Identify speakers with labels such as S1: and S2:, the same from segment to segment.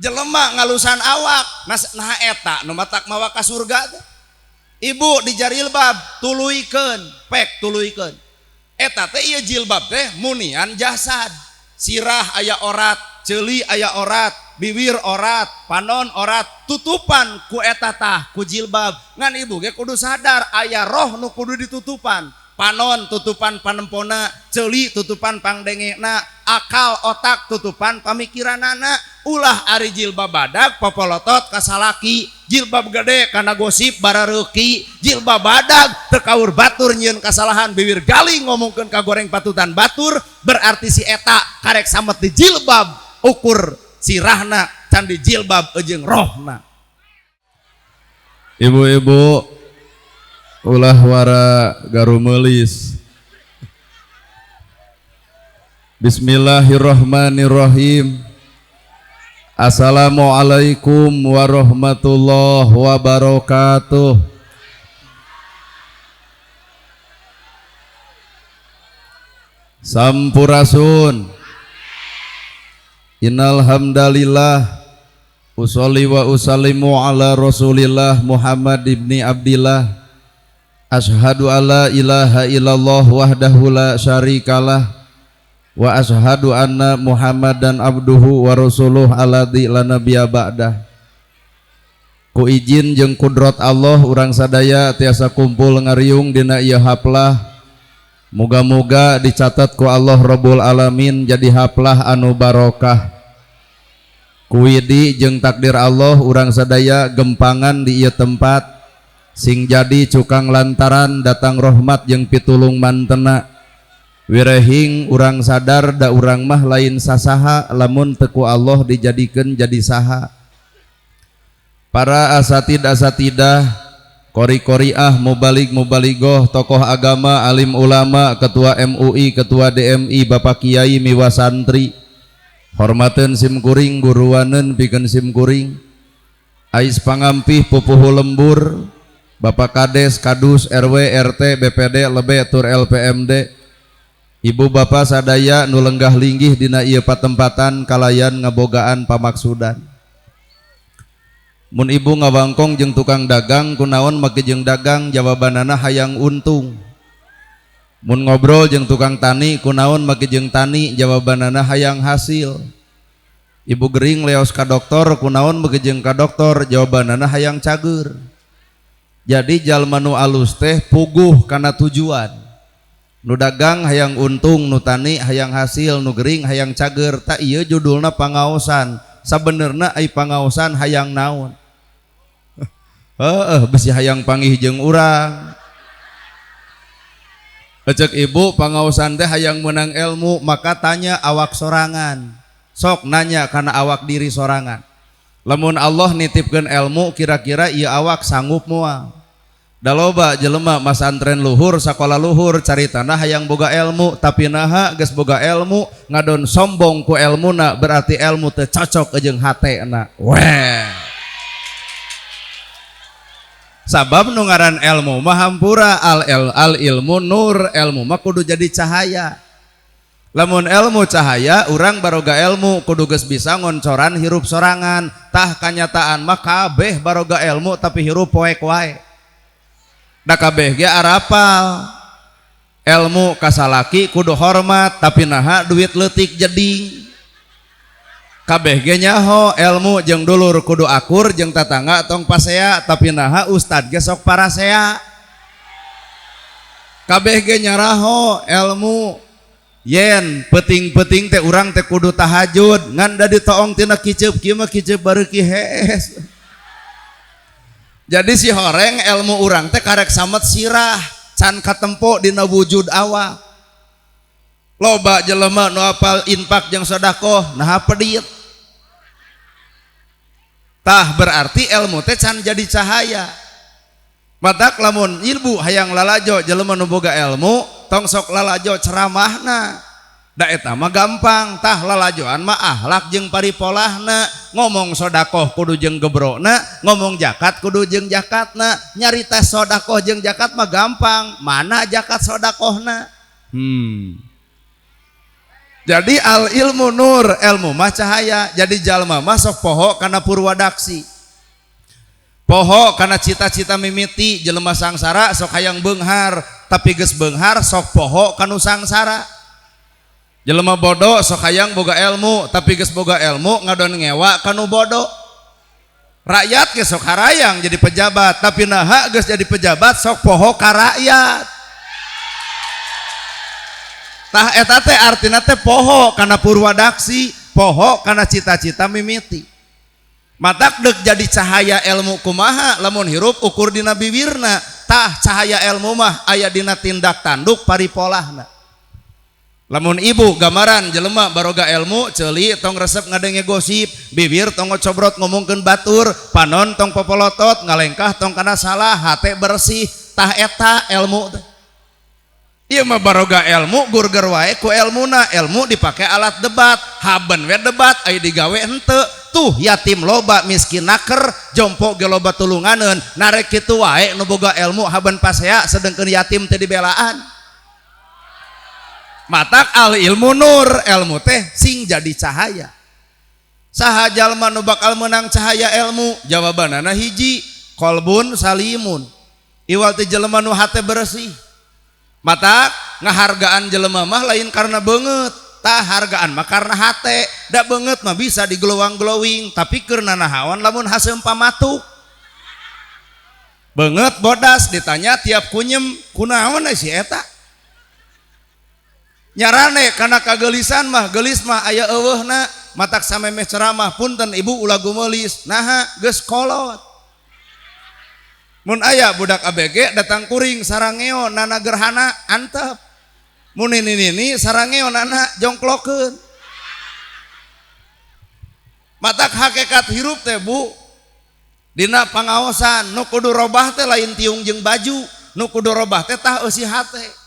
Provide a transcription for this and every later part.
S1: jelema ngalusan awak nah eta nu matak mawa ka surga teh. Ibu di jilbab tuluikeun pek tuluikeun eta teh ieu jilbab teh munian jasad, sirah aya orat, ceuli aya orat, bibir orat, panon orat, tutupan ku eta tah ku jilbab. Ngan ibu ge kudu sadar aya roh nu kudu ditutupan. Panon tutupan panempona, ceuli tutupan pangdengena, akal otak tutupan pamikiranana. Ulah ari jilbab badag popolotot kasalaki, jilbab gede kana gosip barareuki, jilbab badag teu kaur batur nyieun kasalahan bibir galing ngomongkeun ka goreng patutan batur, berarti si eta karek samet di jilbab ukur sirahna can di jilbab jeung rohna.
S2: Ibu-ibu ulah wara garumelis. Bismillahirrahmanirrahim. Assalamualaikum warahmatullahi wabarakatuh. Sampurasun. Innal hamdalillah usolli wa usallimu ala Rasulillah Muhammad ibni Abdillah. Ashhadu alla ilaha illallah wahdahu la syarikalah wa ashhadu anna Muhammadan abduhu wa rasuluh alladzi la nabiyya ba'dah. Ku izin jeung kudrat Allah urang sadaya tiasa kumpul ngariung dina ieu haplah. Moga-moga dicatat ku Allah Rabbul Alamin jadi haplah anu barokah. Kuwidi jeung takdir Allah urang sadaya gempangan di ieu tempat sing jadi cukang lantaran datang rahmat jeung pitulung mantena. Wirehing urang sadar da urang mah lain sasaha lamun teu ku Allah dijadikeun jadi saha. Para asatid-asatidah, qori-qoriah, mubalig-mubaligoh, tokoh agama, alim ulama, ketua MUI, ketua DMI, Bapak Kiai miwa santri, hormateun simkuring guruwaneun pikeun simkuring, ais pangampih pupuhu lembur, Bapak Kades, Kadus, RW, RT, BPD, Lebe, Tur LPMD, ibu bapak sadaya nu lenggah linggih dina ieu patempatan kalayan ngabogaan pamaksudan. Mun ibu ngawangkong jeung tukang dagang kunaon make jeung dagang jawabanana hayang untung. Mun ngobrol jeung tukang tani kunaon make jeung tani jawabanana hayang hasil. Ibu gering leos ka doktor kunaon make jeung ka doktor jawabanana hayang cager. Jadi jalma nu alus teh puguh kana tujuan. Nu dagang hayang untung, nu tani hayang hasil, nu gering hayang cager. Tak ieu judulna pangaosan. Sabenerna ai pangaosan hayang naon? Besi hayang panggih jeung urang. Ecek ibu pangaosan teh hayang menang ilmu, maka tanya awak sorangan. Sok nanya kana awak diri sorangan. Lamun Allah nitipkeun ilmu kira-kira ieu awak sanggup moal. Da loba jelema masantren luhur sakola luhur caritana hayang boga ilmu tapi naha geus boga ilmu ngadon sombong ku ilmuna berarti ilmu teu cocok jeung hatena. Weh. Sabab nu ngaran ilmu mah hampura al ilmu nur, ilmu mah kudu jadi cahaya. Lamun ilmu cahaya urang baroga ilmu kudu geus bisa ngoncoran hirup sorangan. Tah kanyataan mah kabeh baroga ilmu tapi hirup poek wae. Da kabeh ge arapal. Ilmu kasalaki kudu hormat tapi naha duit leutik jadi. Kabeh ge nyaho ilmu jeung dulur kudu akur jeung tatangga tong pasea tapi naha ustad ge sok parasea. Kabeh ge nyaraho ilmu yen peting-peting teh urang teh kudu tahajud ngan da ditoong tina kiceup kieu mah kiceup bareuki hees. Jadi si horeng ilmu urang teh karek samet sirah can katempo dina wujud awak. Loba jelema nu apal infak jeung sedekah naha pedit. Tah berarti ilmu teh can jadi cahaya. Matak lamun ilmu hayang lalajo jelema nu boga ilmu tong sok lalajo ceramahna. Da eta mah gampang, tah lalajoan mah akhlak jeung paripolahna, ngomong sedekah kudu jeung gebrona, ngomong zakat kudu jeung zakatna, nyarita sedekah jeung zakat mah gampang, mana zakat sedekahna? Jadi al ilmu nur, ilmu mah cahaya. Jadi jalma mah sok poho kana purwadaksi, poho kana cita-cita mimiti. Jelema sangsara sok hayang beunghar, tapi geus beunghar sok poho kanu sangsara. Jelema bodoh sok hayang boga ilmu, tapi geus boga ilmu ngadon ngewa kanu bodoh. Rakyat ge sok harayang jadi pejabat, tapi naha geus jadi pejabat sok poho ka rakyat. Tah eta teh artina teh poho kana purwadaksi, poho kana cita-cita mimiti. Matak deuk jadi cahaya ilmu kumaha lamun hirup ukur dina bibirna. Tah cahaya ilmu mah aya dina tindak tanduk paripolahna. Lamun ibu gambaran jelema baroga ilmu ceuli tong resep ngadenge gosip, bibir tong cobrot ngomongkeun batur, panon tong popolotot, ngalengkah tong kana salah, hate bersih. Tah eta ilmu teh. Ieu mah baroga ilmu gurger wae ku ilmuna. Ilmu dipake alat debat, haben we debat aya digawe henteu. Tuh yatim loba, miskin naker, jompo ge loba tulunganeun. Narek kitu wae nu boga ilmu haben pasea sedengkeun yatim teu dibelaan. Matak al ilmu nur, ilmu teh sing jadi cahaya. Saha jalma nu bakal menang cahaya ilmu? Jawabanana hiji, qalbun salimun. Iwal teh jelema nu hate bersih. Mata ngahargaan jelema mah lain karena beungeut, tah hargaan mah karena hate. Da beungeut mah bisa digelowang-glowing, tapi keur nanahawan lamun haseum pamatuk. Beungeut bodas ditanya tiap kunyem, kunaon si eta? Nyarane kana kagelisan mah, gelis mah aya eueuhna, matak samemeh ceramah punten ibu ulah gumelis. Naha geus kolot. Mun aya budak ABG datang kuring sarangeo nana gerhana antep. Mun ini sarangeo nana jongklokeun. Matak hakikat hirup teh Bu, dina pangaosan nu kudu robah teh lain tiung jeung baju, nu kudu robah teh tah eusi hate.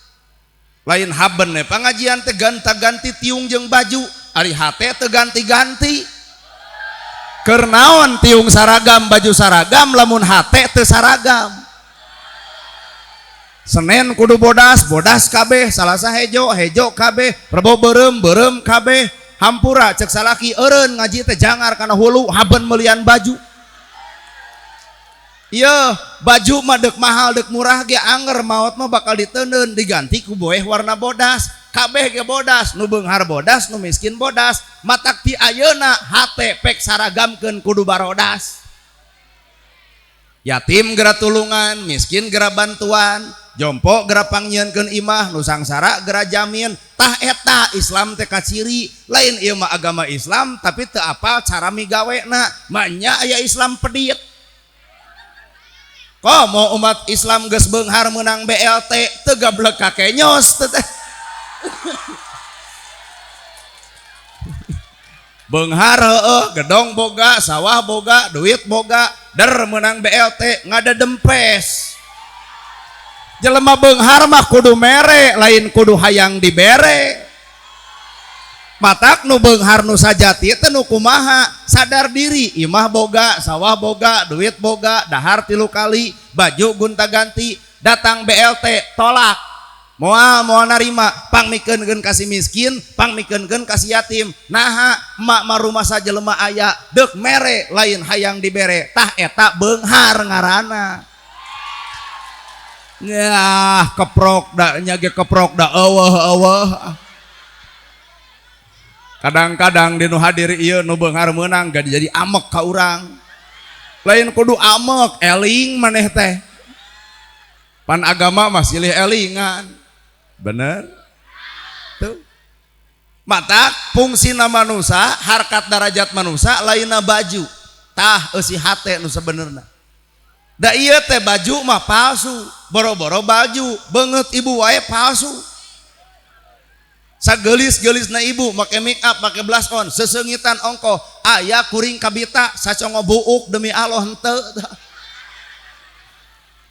S2: Lain haben we pangajian teh ganta-ganti tiung jeung baju, ari hate teu ganti-ganti. Keur naon tiung saragam baju saragam lamun hate teu saragam. Senen kudu bodas, bodas kabeh, salasa hejo, hejo kabeh, rebo beureum, beureum kabeh, hampura cek salaki eureun ngaji teh jangar kana hulu haben meulian baju. Ieu baju mah deuk mahal deuk murah ge anger maot mah bakal diteundeun diganti ku boeh warna bodas. Kabeh ge bodas, nu beunghar bodas, nu miskin bodas. Matak ti ayeuna hate pek saragamkeun kudu barodas. Yatim gera tulungan, miskin gera bantuan, jompo gera pangnyeunkeun imah, nu sangsara gera jamin. Tah eta Islam teh kaciri. Lain ieu mah agama Islam tapi teu apal cara migawena. Manya aya Islam pedit. Komo umat Islam geus beunghar meunang BLT teu gablek kake nyos teh. Beunghar heueuh, gedong boga, sawah boga, duit boga, der meunang BLT ngada dempes. Jelema beunghar mah kudu mere, lain kudu hayang dibere. Matak nu beunghar nu sajati teh nu kumaha? Sadar diri, imah boga, sawah boga, duit boga, dahar 3 kali, baju gonta-ganti, datang BLT tolak. Moal narima, pangmikeunkeun kasih miskin, pangmikeunkeun kasih yatim. Naha emak mah rumah saja jelema aya, deuk mere lain hayang dibere. Tah eta beunghar ngaranna. Yah, keprok da nya ge keprok da eueuh. Kadang-kadang di nu hadir ieu nu beunghar meunang gak jadi amek ka urang. Lain kudu amek, eling maneh teh. Pan agama mah silih elingan. Bener? Tuh. Matak fungsina manusia, harkat darajat manusia lainna baju. Tah eusi hate nu sabenerna. Da ieu teh baju mah palsu, boro-boro baju, beungeut ibu wae palsu. Sagelis-gelisna ibu make make up, make blush on, seseungitan ongkoh, aya kuring kabita sacongo buuk demi Allah henteu.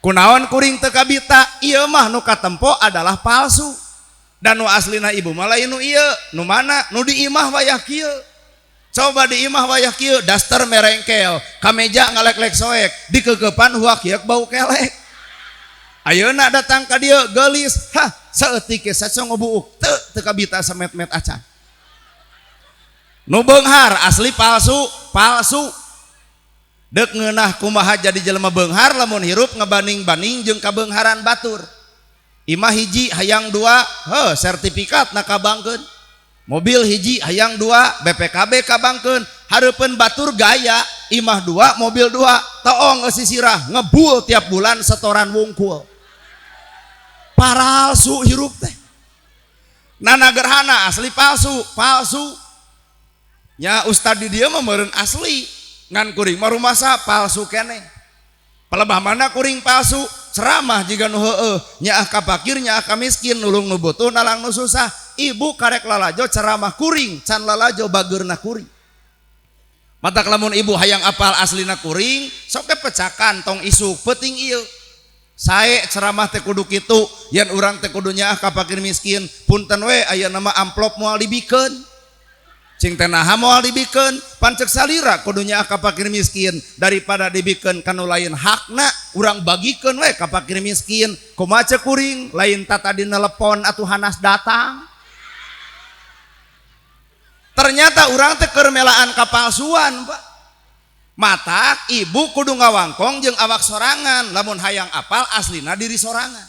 S2: Kunaon kuring teu kabita? Ieu mah nu katempo adalah palsu. Dan nu aslina ibu mah lain nu ieu. Nu mana? Nu di imah wayah kieu. Coba di imah wayah kieu, daster merengkel, kameja ngalek-lek soek, dikeukepan huak hiek bau kelek. Ayeuna datang ka dieu gelis, hah saeutik ge sacongo buuk teu kabita samet-met acan.
S1: nu beunghar asli palsu dek ngeunah kumaha jadi jelema beunghar lamun hirup ngebanding-banding jeung kabeungharan batur. Imah hiji hayang dua sertifikat na kabangkeun, mobil hiji hayang dua BPKB kabangkeun, hareupeun batur gaya imah dua mobil dua toong sisirah ngebul tiap bulan setoran wungkul. Palsu hirup teh nana gerhana asli palsu nya ustad di dieu mah meureun asli ngan kuring mah rumasa palsu keneh. Palebah mana kuring palsu ceramah jiga nu heueuh nyaah ka fakir nyaah ka miskin nulung nu butuh nalang nu susah. Ibu karek lalajo ceramah kuring can lalajo bageurna kuring. Matak lamun ibu hayang apal aslina kuring sok teh pecakan tong isu peuting ieu. Sae ceramah teh kudu kitu yen urang teh kudu nyaah ka fakir miskin punten we aya nama amplop moal dibikeun. Cing teh naha moal dibikeun pancek salira kudu nyaah ka fakir miskin daripada dibikeun kanu lain hakna urang bagikeun we ka fakir miskin. Kumaha ceuk kuring lain tata di nelepon atuh hanas datang. Ternyata urang teh keur melaan kapalsuan Pak. Matak ibu kudu ngawangkong jeung awak sorangan lamun hayang apal aslina diri sorangan.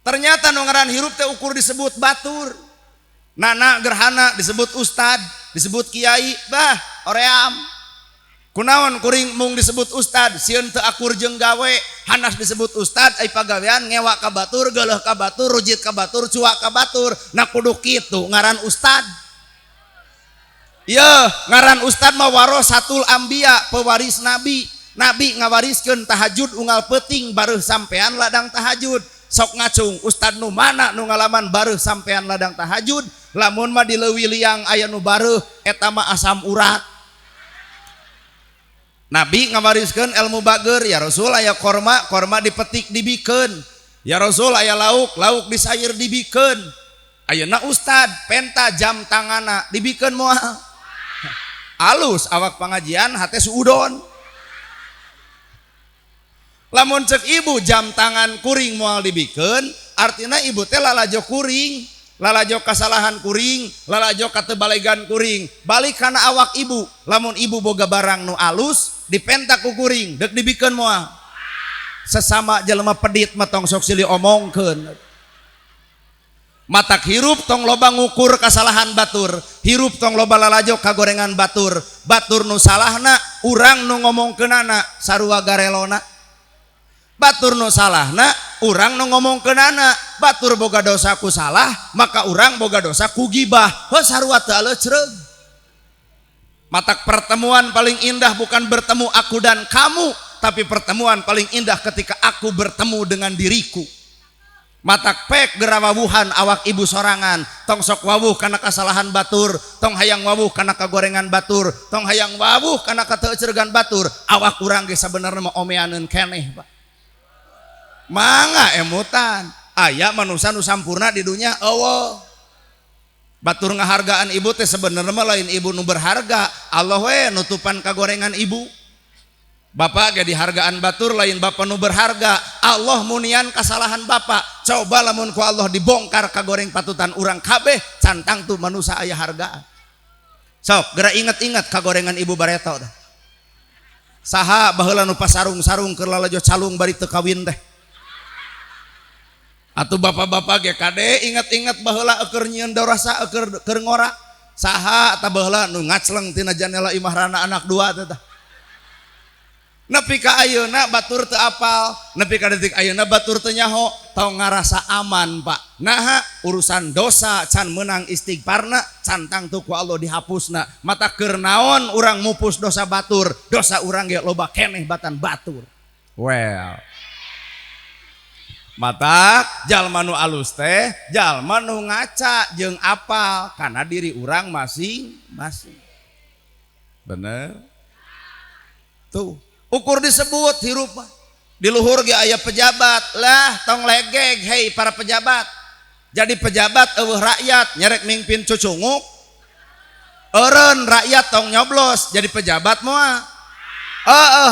S1: Ternyata nu ngaran hirup teh ukur disebut batur. Nana gerhana disebut ustad, disebut kiai, bah oream. Kunaon kuring mung disebut ustad, sieun teu akur jeung gawe, hanas disebut ustad ai pagawean ngewa ka batur, geuleuh ka batur, rujit ka batur, cuak ka batur. Na kudu kitu ngaran ustad. Iya, ngaran ustad mah warasatul anbiya, pewaris nabi. Nabi ngawariskeun tahajud unggal peuting bareuh sampean ladang tahajud. Sok ngacung ustad nu mana nu ngalaman bareuh sampean ladang tahajud. Lamun mah di leuwih liang aya nu bareuh eta mah asam urat. Nabi ngawariskeun ilmu bageur, ya Rasul aya korma dipetik dibikeun. Ya Rasul aya lauk disayer dibikeun. Ayeuna ustad penta jam tangana dibikeun moal. Alus awak pengajian hate suudon. Lamun cek ibu jam tangan kuring moal dibikeun artina ibu teh lalajo kuring, lalajo kasalahan kuring, lalajo katebalegan kuring, balik kana awak ibu. Lamun ibu boga barang nu alus dipenta ku kuring dek dibikeun moal. Sesama jelema pedit mah tong sok silih omongkeun. Matak hirup tong loba ngukur kasalahan batur, hirup tong loba lalajo kagorengan batur. Batur nu salahna urang nu ngomongkeunana sarua garelona. Batur nu salahna urang nu ngomongkeunana. Batur boga dosa ku salah maka urang boga dosa ku gibah. Heuh sarua teu aleucreug. Matak pertemuan paling indah bukan bertemu aku dan kamu, tapi pertemuan paling indah ketika aku bertemu dengan diriku. Matak pek gerawawuhan awak ibu sorangan, tong sok wawuh kana kasalahan batur, tong hayang wawuh kana kagorengan batur, tong hayang wawuh kana kateuceuregan batur. Awak urang ge sabenerna mah omeaneun keneh Pak. Mangga emutan aya manusia nu sampurna di dunia eueuh. Batur ngahargaan ibu teh sabenerna mah lain ibu nu berharga, Allah we nutupan kagorengan ibu. Bapak ge dihargaan batur lain bapak nu berharga, Allah munian kasalahan bapak. Coba lamun ku Allah dibongkar kagoreng patutan urang kabeh, cantang tuh manusia aya hargaan. Sok geura inget-inget kagorengan ibu bareto dah. Saha baheula nu pasarung-sarung keur lalajo calung bari teu kawin teh. Atuh bapak-bapak ge kade inget-inget baheula keur nyieun dorasa keur ngora. Saha eta baheula nu ngacleng tina jendela imah rana anak dua teh tah. Nepi ka ayeuna batur teu apal, nepi ka detik ayeuna batur teu nyaho, tong ngarasa aman Pak. Naha urusan dosa can meunang istighfarna, cantang tuh ku Allah dihapusna. Mata keur naon urang mupus dosa batur, dosa urang ge loba keneh batan batur. Well. Mata jalma nu alus teh, jalma nu ngaca jeung apal kana diri urang masing-masing. Bener? Tuh ukur disebut hirup di luhur ge aya pejabat lah tong legeg. Hei para pejabat, jadi pejabat eueuh rakyat nyerek mingpin cucunguk eureun rakyat tong nyoblos jadi pejabat moal.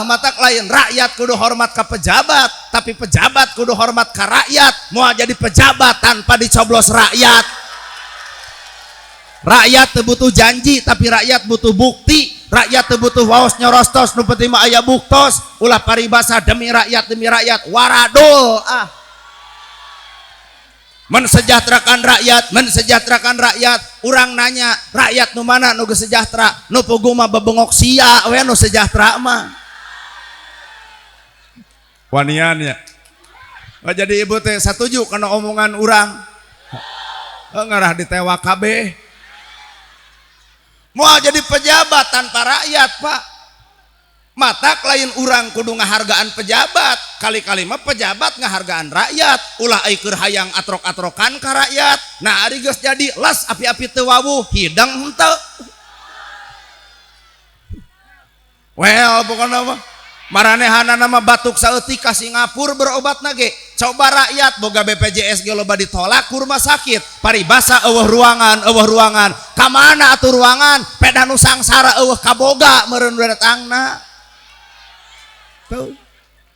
S1: Matak lain rakyat kudu hormat ka pejabat, tapi pejabat kudu hormat ka rakyat. Moal jadi pejabat tanpa dicoblos rakyat.
S2: Rakyat teu butuh janji tapi rakyat butuh bukti. Rakyat teu butuh waos nyorostos nu penting mah aya buktos. Ulah paribasa demi rakyat waradul mensejahterakan rakyat. Urang nanya rakyat nu mana nu geus sejahtera? Nu puguh mah bebengok sia we nu sejahtera mah. Waniannya. Jadi ibu teh satuju kana omongan urang. Ngarah ditewak kabeh. Mau jadi pejabat tanpa rakyat, Pak. Matak lain urang kudu ngahargaan pejabat. Kali-kali mah pejabat ngahargaan rakyat. Ulah ai keur hayang atrok-atrokan ka rakyat. Nah ari geus jadi las api-api teu wawuh hidang henteu. Well bukan apa. Maranehanna nama batuk saeutik ka Singapura berobatna ge. Coba rakyat boga BPJS ge loba ditolak ku rumah sakit. Paribasa eueuh ruangan. Ka mana atuh ruangan? Peda nu sangsara eueuh kaboga meureun datangna. Tuh.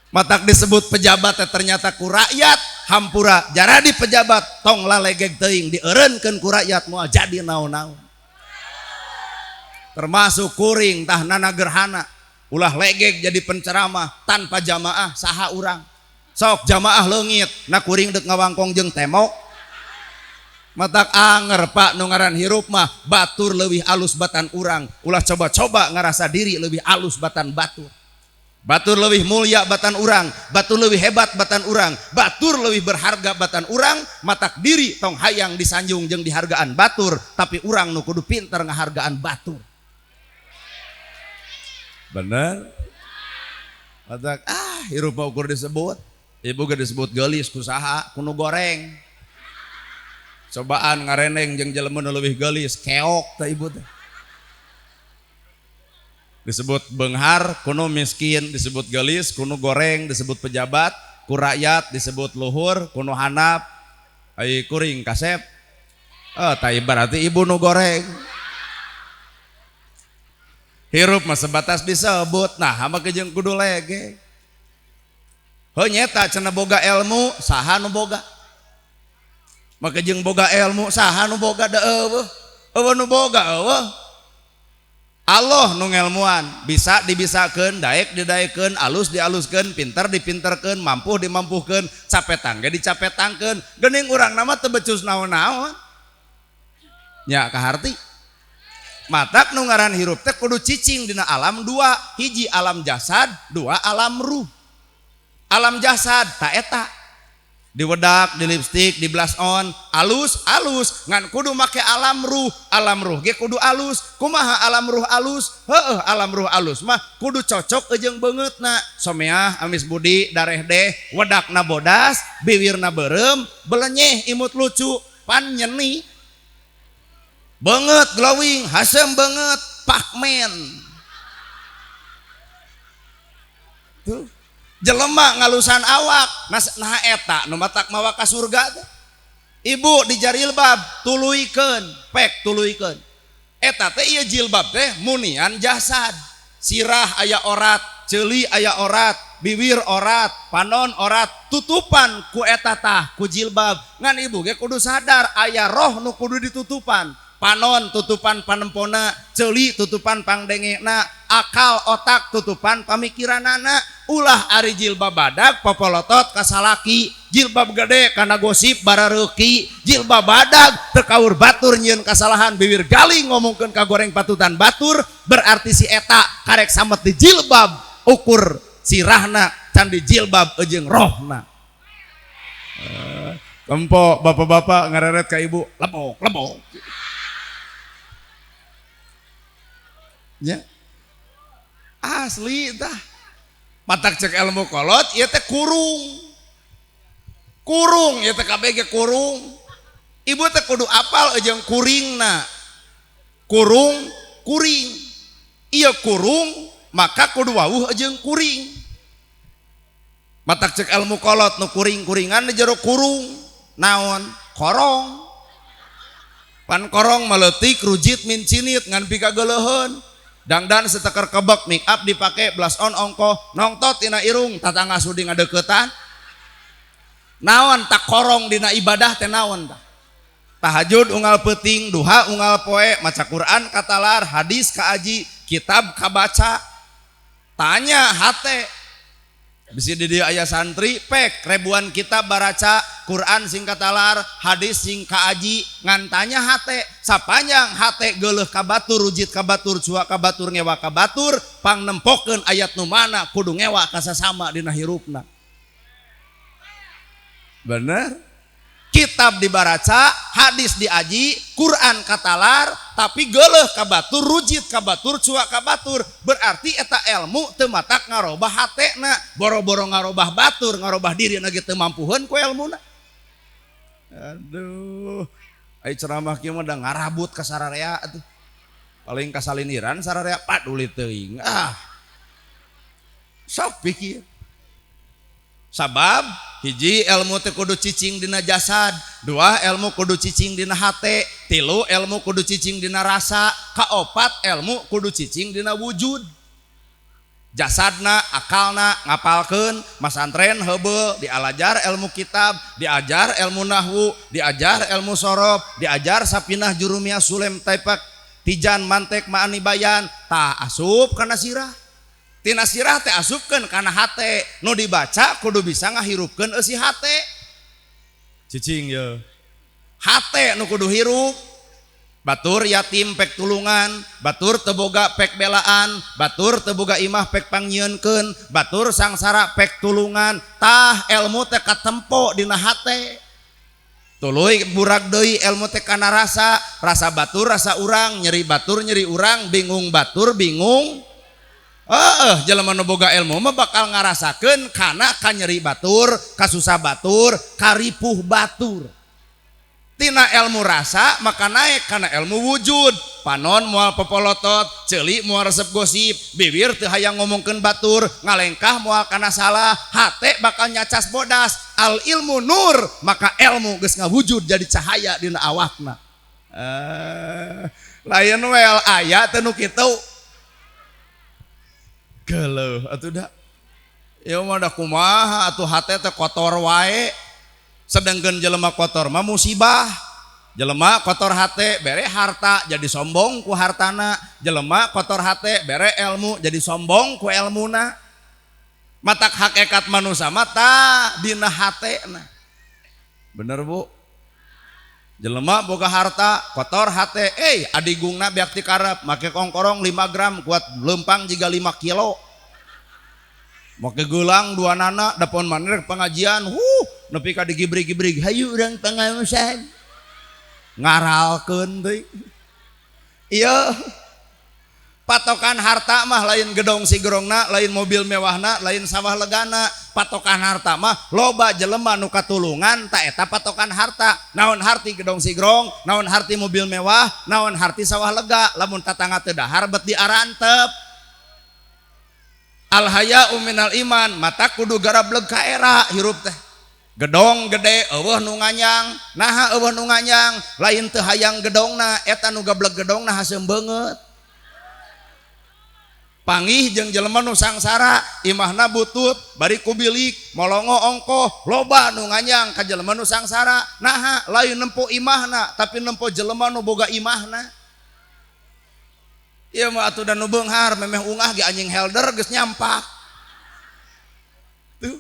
S2: Matak disebut pejabat ternyata ku rakyat hampura jaradi pejabat tong lalegeg teuing dieureunkeun ku rakyat moal jadi naon-naon. Termasuk kuring tah nana gerhana. Ulah legeg jadi penceramah tanpa jamaah saha urang. Sok jamaah leungit na kuring dek ngawangkong jeung temok. Matak anger Pak nu ngaran hirup mah batur leuwih alus batan urang. Ulah coba-coba ngarasa diri leuwih alus batan batur. Batur leuwih mulia batan urang, batur leuwih hebat batan urang, batur leuwih berharga batan urang. Matak diri tong hayang disanjung jeung dihargaan batur, tapi urang nu kudu pinter ngahargaan batur. Bener. Matak hirup mah ukur disebut. Ibu ge disebut geulis ku saha? Kuno goreng. Cobaan ngareneng jeung jelema nu leuwih geulis, keok teh ibu teh. Disebut beunghar, kuno miskin, disebut geulis, kuno goreng, disebut pejabat, ku rakyat disebut luhur, kuno hanap, ai kuring kasep. Tah berarti ibu nu goreng. Hirup mah sebatas disebut. Nah hama jeung kudu lege. Heuh nyeta cenah boga ilmu saha nu boga. Maka jeung boga ilmu saha nu boga da eueuh nu boga eueuh. Allah nu ngelmuan bisa dibisakeun, daek didaekeun, alus dialuskeun, pinter dipinterkeun, mampu dimampuhkeun, capetang ge dicapetangkeun. Geuning urang nama teu becus naon-naon. Nya kaharti. Matak nu ngaran hirup teh kudu cicing dina alam dua, hiji alam jasad, dua alam ruh. Alam jasad ta eta diwedak, di lipstik, di blush on, alus ngan kudu make alam ruh ge kudu alus. Kumaha alam ruh alus? Heueuh alam ruh alus mah kudu cocok jeung beungeutna. Someah amis budi dareh deh, wedakna bodas, bibirna beureum, belenyeh imut lucu, pan nyeni. Banget glowing, hasem banget, Pacman. Tuh, jelema ngalusan awak, nah eta nu matak mawa ka surga teh. Ibu di jarilbab tuluykeun, pek tuluykeun. Eta teh ieu jilbab teh munian jasad. Sirah aya orat, ceuli aya orat, bibir orat, panon orat, tutupan ku eta tah ku jilbab. Ngan ibu ge kudu sadar aya roh nu kudu ditutupan. Panon tutupan panempona, ceuli tutupan pangdengena, akal otak tutupan pamikiranana. Ulah ari jilbab badag popolotot kasalaki, jilbab gede kana gosip barareuki, jilbab badag teu kaur batur nyieun kasalahan bibir galing ngomongkeun ka goreng patutan batur, berarti si eta karek samet di jilbab ukur sirahna can di jilbab jeung rohna. Tempo bapak-bapak ngareret ka ibu, lebok. Ya. Asli tah. Matak cek ilmu kolot ieu teh kurung ieu teh kabeh ge kurung. Ibu teh kudu apal jeung kuringna. Kuring. Ieu kurung maka kudu wawuh jeung kuring. Matak cek ilmu kolot nu kuring-kuringan di jero kurung. Naon? Korong. Pan korong meletik rujit min cinit ngan pika geuleheun. Dangdan seteker kebek make up dipake blush on ongko nongtot tina irung tatangga sudi ngadeuketan. Naon tak korong dina ibadah teh naon tah?
S1: tahajud unggal peuting, duha unggal poe, maca Quran katalar, hadis kaaji, kitab kabaca. Tanya hate bisi di dieu aya santri pek ribuan kitab baraca, Quran sing katalar, hadis sing kaaji, ngan tanya hate sapanjang hate geuleuh ka batur, rujit ka batur, cua ka batur, ngewa ka batur, pang nempokeun ayat nu mana kudu ngewa ka sasama dina hirupna. Bener? Kitab dibaraca, hadis diaji, Quran katalar, tapi geuleuh ka batur, rujit ka batur, cua ka batur, berarti eta ilmu teu matak ngarobah hatena, boro-boro ngarobah batur, ngarobah diri na teu mampuheun ku ilmuna. Aduh, ai ceramah kieu mah da ngarabut ka sararea atuh. Paling kasaliniran sararea paduli teuing. Sok pikir. Sabab hiji ilmu teh kudu cicing dina jasad, dua ilmu kudu cicing dina hate, tilu ilmu kudu cicing dina rasa, kaopat ilmu kudu cicing dina wujud. Jasadna, akalna ngapalkeun, masantren heubeul dialajar ilmu kitab, diajar ilmu nahwu, diajar ilmu sorof, diajar sapinah jurumiyah sulem taipak tijan mantek maani bayan, tah asup kana sirah. Tina sirah teh asupkeun kana hate, nu dibaca kudu bisa ngahirupkeun eusi hate. Cicing ye. Hate nu kudu hirup. Batur yatim pek tulungan, batur teu boga pek belaan, batur teu boga imah pek pangyieunkeun, batur sangsara pek tulungan, tah ilmu teh katempo dina hate. Tuluy burak deui ilmu teh kana rasa, rasa batur rasa urang, nyeri batur nyeri urang, bingung batur bingung. Jelema nu boga ilmu mah bakal ngarasakeun kana kanyeri batur, kasusah batur, karipuh batur. Tina ilmu rasa maka naik kana ilmu wujud. Panon moal popolotot, ceuli moal resep gosip, bibir teu hayang ngomongkeun batur, ngalengkah moal kana salah, hate bakal nyacas bodas. Al ilmu nur, maka ilmu geus ngawujud jadi cahaya dina awakna. Lain wel aya teu nu kitu. Geuleuh atuh da. Ieu mah da kumaha atuh hate teh kotor wae. Sedengkeun jelema kotor mah musibah. Jelema kotor hate bere harta jadi sombong ku hartana. Jelema kotor hate bere ilmu jadi sombong ku ilmuna. Matak hakikat manusia mata dina hatena. Bener Bu? Jelema boga harta kotor hate, adigungna beak ti karep make kongkorong 5 gram kuat lempang jiga 5 kilo. Make gelang 2 nana dapon maneh pengajian, nepi ka digibrig-gibrig, hayu urang pangaosan. Ngaralkeun teuing. Ieu patokan harta mah lain gedong sigrongna, lain mobil mewahna, lain sawah legana. Patokan harta mah loba jelema nu katulungan ta eta patokan harta. Naon harti gedong sigrong, naon harti mobil mewah, naon harti sawah lega, lamun tatangga teu dahar bet diarantep. Al haya'u minal iman, mata kudu garableg ka era hirup teh. Gedong gede eueuh nu nganyang, naha eueuh nu nganyang, lain teu hayang gedongna, eta nu gableg gedongna haseum beungeut. Pangih jeung jelema nu sangsara, imahna butut, bari ku bilik, molongo ongkoh, loba nu nganyang ka jelema nu sangsara. Naha lain nempo imahna, tapi nempo jelema nu boga imahna. Ieu mah atuh da nu beunghar memeh ungah ge anjing helder geus nyampak. Tuh.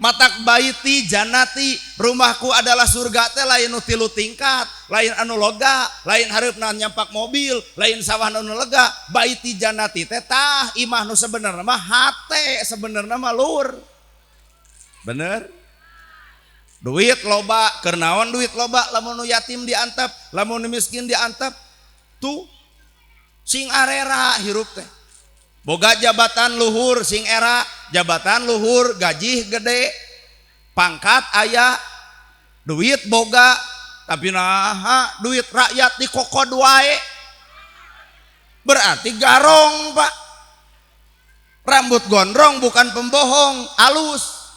S1: Matak baiti janati, rumahku adalah surga teh lain nu 3 tingkat, lain anu loga, lain hareupna nyampak mobil, lain sawah nu lega. Baiti janati teh tah imah nu sebenarna mah hate, sebenarna mah lur. Bener? Duit loba, keur naon duit loba lamun nu yatim diantep, lamun nu miskin diantep. Tuh sing arera hirup teh. Boga jabatan luhur sing era, jabatan luhur gaji gede, pangkat aya, duit boga, tapi naha duit rakyat dikokod wae. Berarti garong Pak. Rambut gondrong bukan pembohong, alus.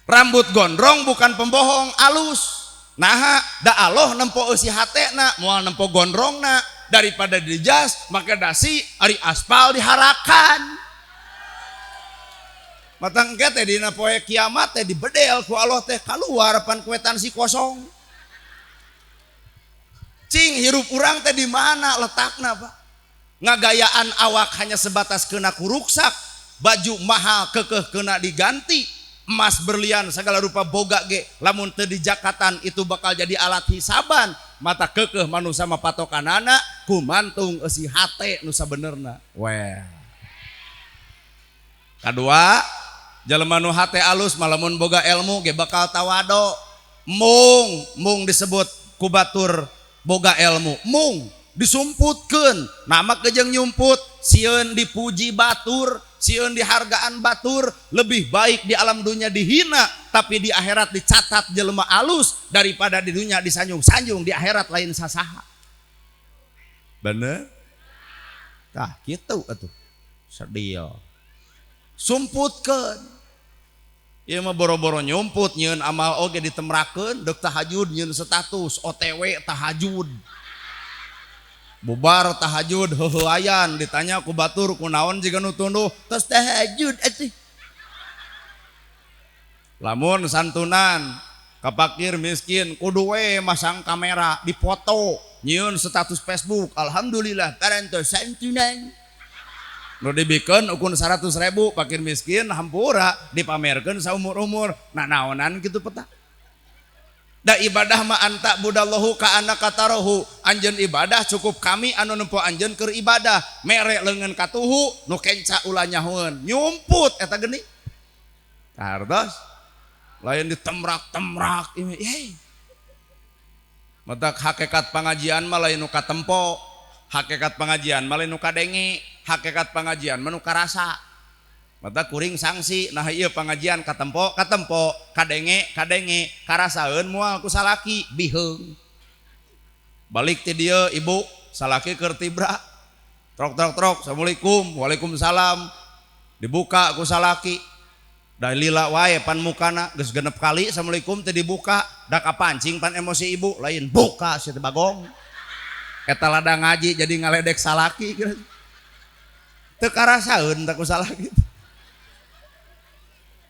S1: Rambut gondrong bukan pembohong, alus. Naha da Allah nempo eusi hatena moal nempo gondrongna. Daripada dijas maka dasi ari aspal diharakan. Matang teh dina poe kiamat teh dibedel ku Allah teh kaluar pan kuetan si kosong. Cing hirup urang teh di mana letakna Pak? Ngagayaan awak hanya sebatas kena kuruksak, baju mahal kekeh kena diganti, emas berlian segala rupa boga ge, lamun teu dijakatan itu bakal jadi alat hisaban. Mata kekeh manusia mah patokanana kumantung eusi hate nu sabenerna. Weh. Kadua, jelema nu hate alus malamun boga ilmu ge bakal tawado. Mung disebut kubatur boga ilmu. Mung disumputkeun, nama kejeng nyumput, sieun dipuji batur, sieun dihargaan batur, lebih baik di alam dunia dihina tapi di akhirat dicatat jelema alus daripada di dunia disanjung-sanjung di akhirat lain sasaha. Bener? Tah kitu atuh. Sedih. Sumputkeun. Ieu mah boro-boro nyumput nyieun amal oge ditemrakeun, deuk tahajud nyieun status OTW tahajud. Bubar tahajud heuheuayan ditanya ku batur kunaon jiga nu tunduh tos tahajud atuh. Lamun santunan ka fakir miskin kudu we masang kamera dipoto nyieun status Facebook alhamdulillah parantos santunan. Nu dibikeun ukun 100.000 fakir miskin hampura dipamerkeun saumur-umur nah naonan kitu peta. Da ibadah mah anta budallahu ka annaka tarahu, anjeun ibadah cukup kami anu nempo anjeun keur ibadah, mere leungeun katuhu nu kenca ulah nyahoeun nyumput eta geuning. Kartos lain ditemrak-temrak ini hei. Matak hakikat pengajian mah lain nu katempo, hakikat pengajian mah lain nu kadenge, hakikat pengajian mah nu karasa. Mata kuring sanksi nah ieu pengajian katempo kadenge karasaeun moal ku salaki biheung. Balik ti dieu ibu salaki keur tibra trok assalamualaikum waalaikumsalam dibuka ku salaki da lila wae pan mukana geus genep kali assalamualaikum teh dibuka da kapancing pan emosi ibu lain buka si teh bagong eta lada ngaji jadi ngaledek salaki teu karasaeun da ku salaki.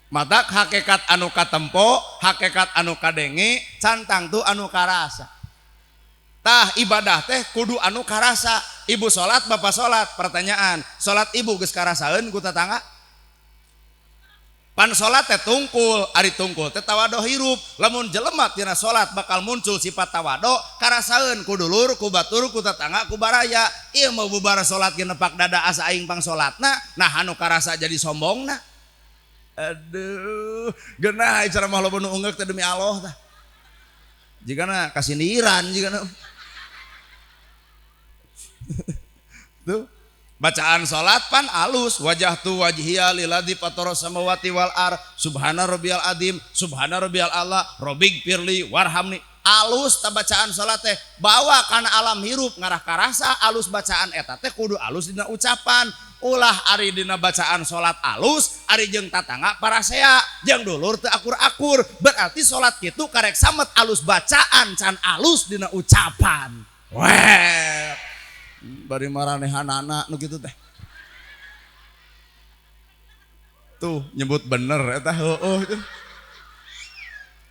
S1: Matak hakikat anu katempo, hakikat anu kadenge, cantang tu anu karasa. Tah ibadah teh kudu anu karasa. Ibu sholat, bapak sholat. Pertanyaan, sholat ibu geus karasaeun ku tetangga? Pan sholat teh tungkul, ari tungkul teh tawado hirup. Lamun jelema tina sholat bakal muncul sifat tawado, karasaeun ku dulur, ku batur, ku tetangga, ku baraya. Ieu mau bubar sholat ge nepak dada asa aing pang sholatna, nah anu karasa jadi sombongna. Aduh, geunah ceramah loba nu ungeuk teh demi Allah tah. Jigana kasindiran jigana. Tuh, bacaan salat pan alus, wajahtu wajhiya liladzi fatara samawati wal ar, subhana rabbiyal azim, subhana rabbiyal a'la, rabbig firli warhamni. Alus ta bacaan salat teh bawa kana alam hirup ngarah karasa alus bacaan eta teh kudu alus dina ucapan. Ulah ari dina bacaan salat alus, ari jeung tatangga parasea, jeung dulur teu akur-akur. Berarti salat kitu karek samet alus bacaan can alus dina ucapan. Weh. Bari maranehanana nu kitu teh. Tuh nyebut bener eta heueuh teh.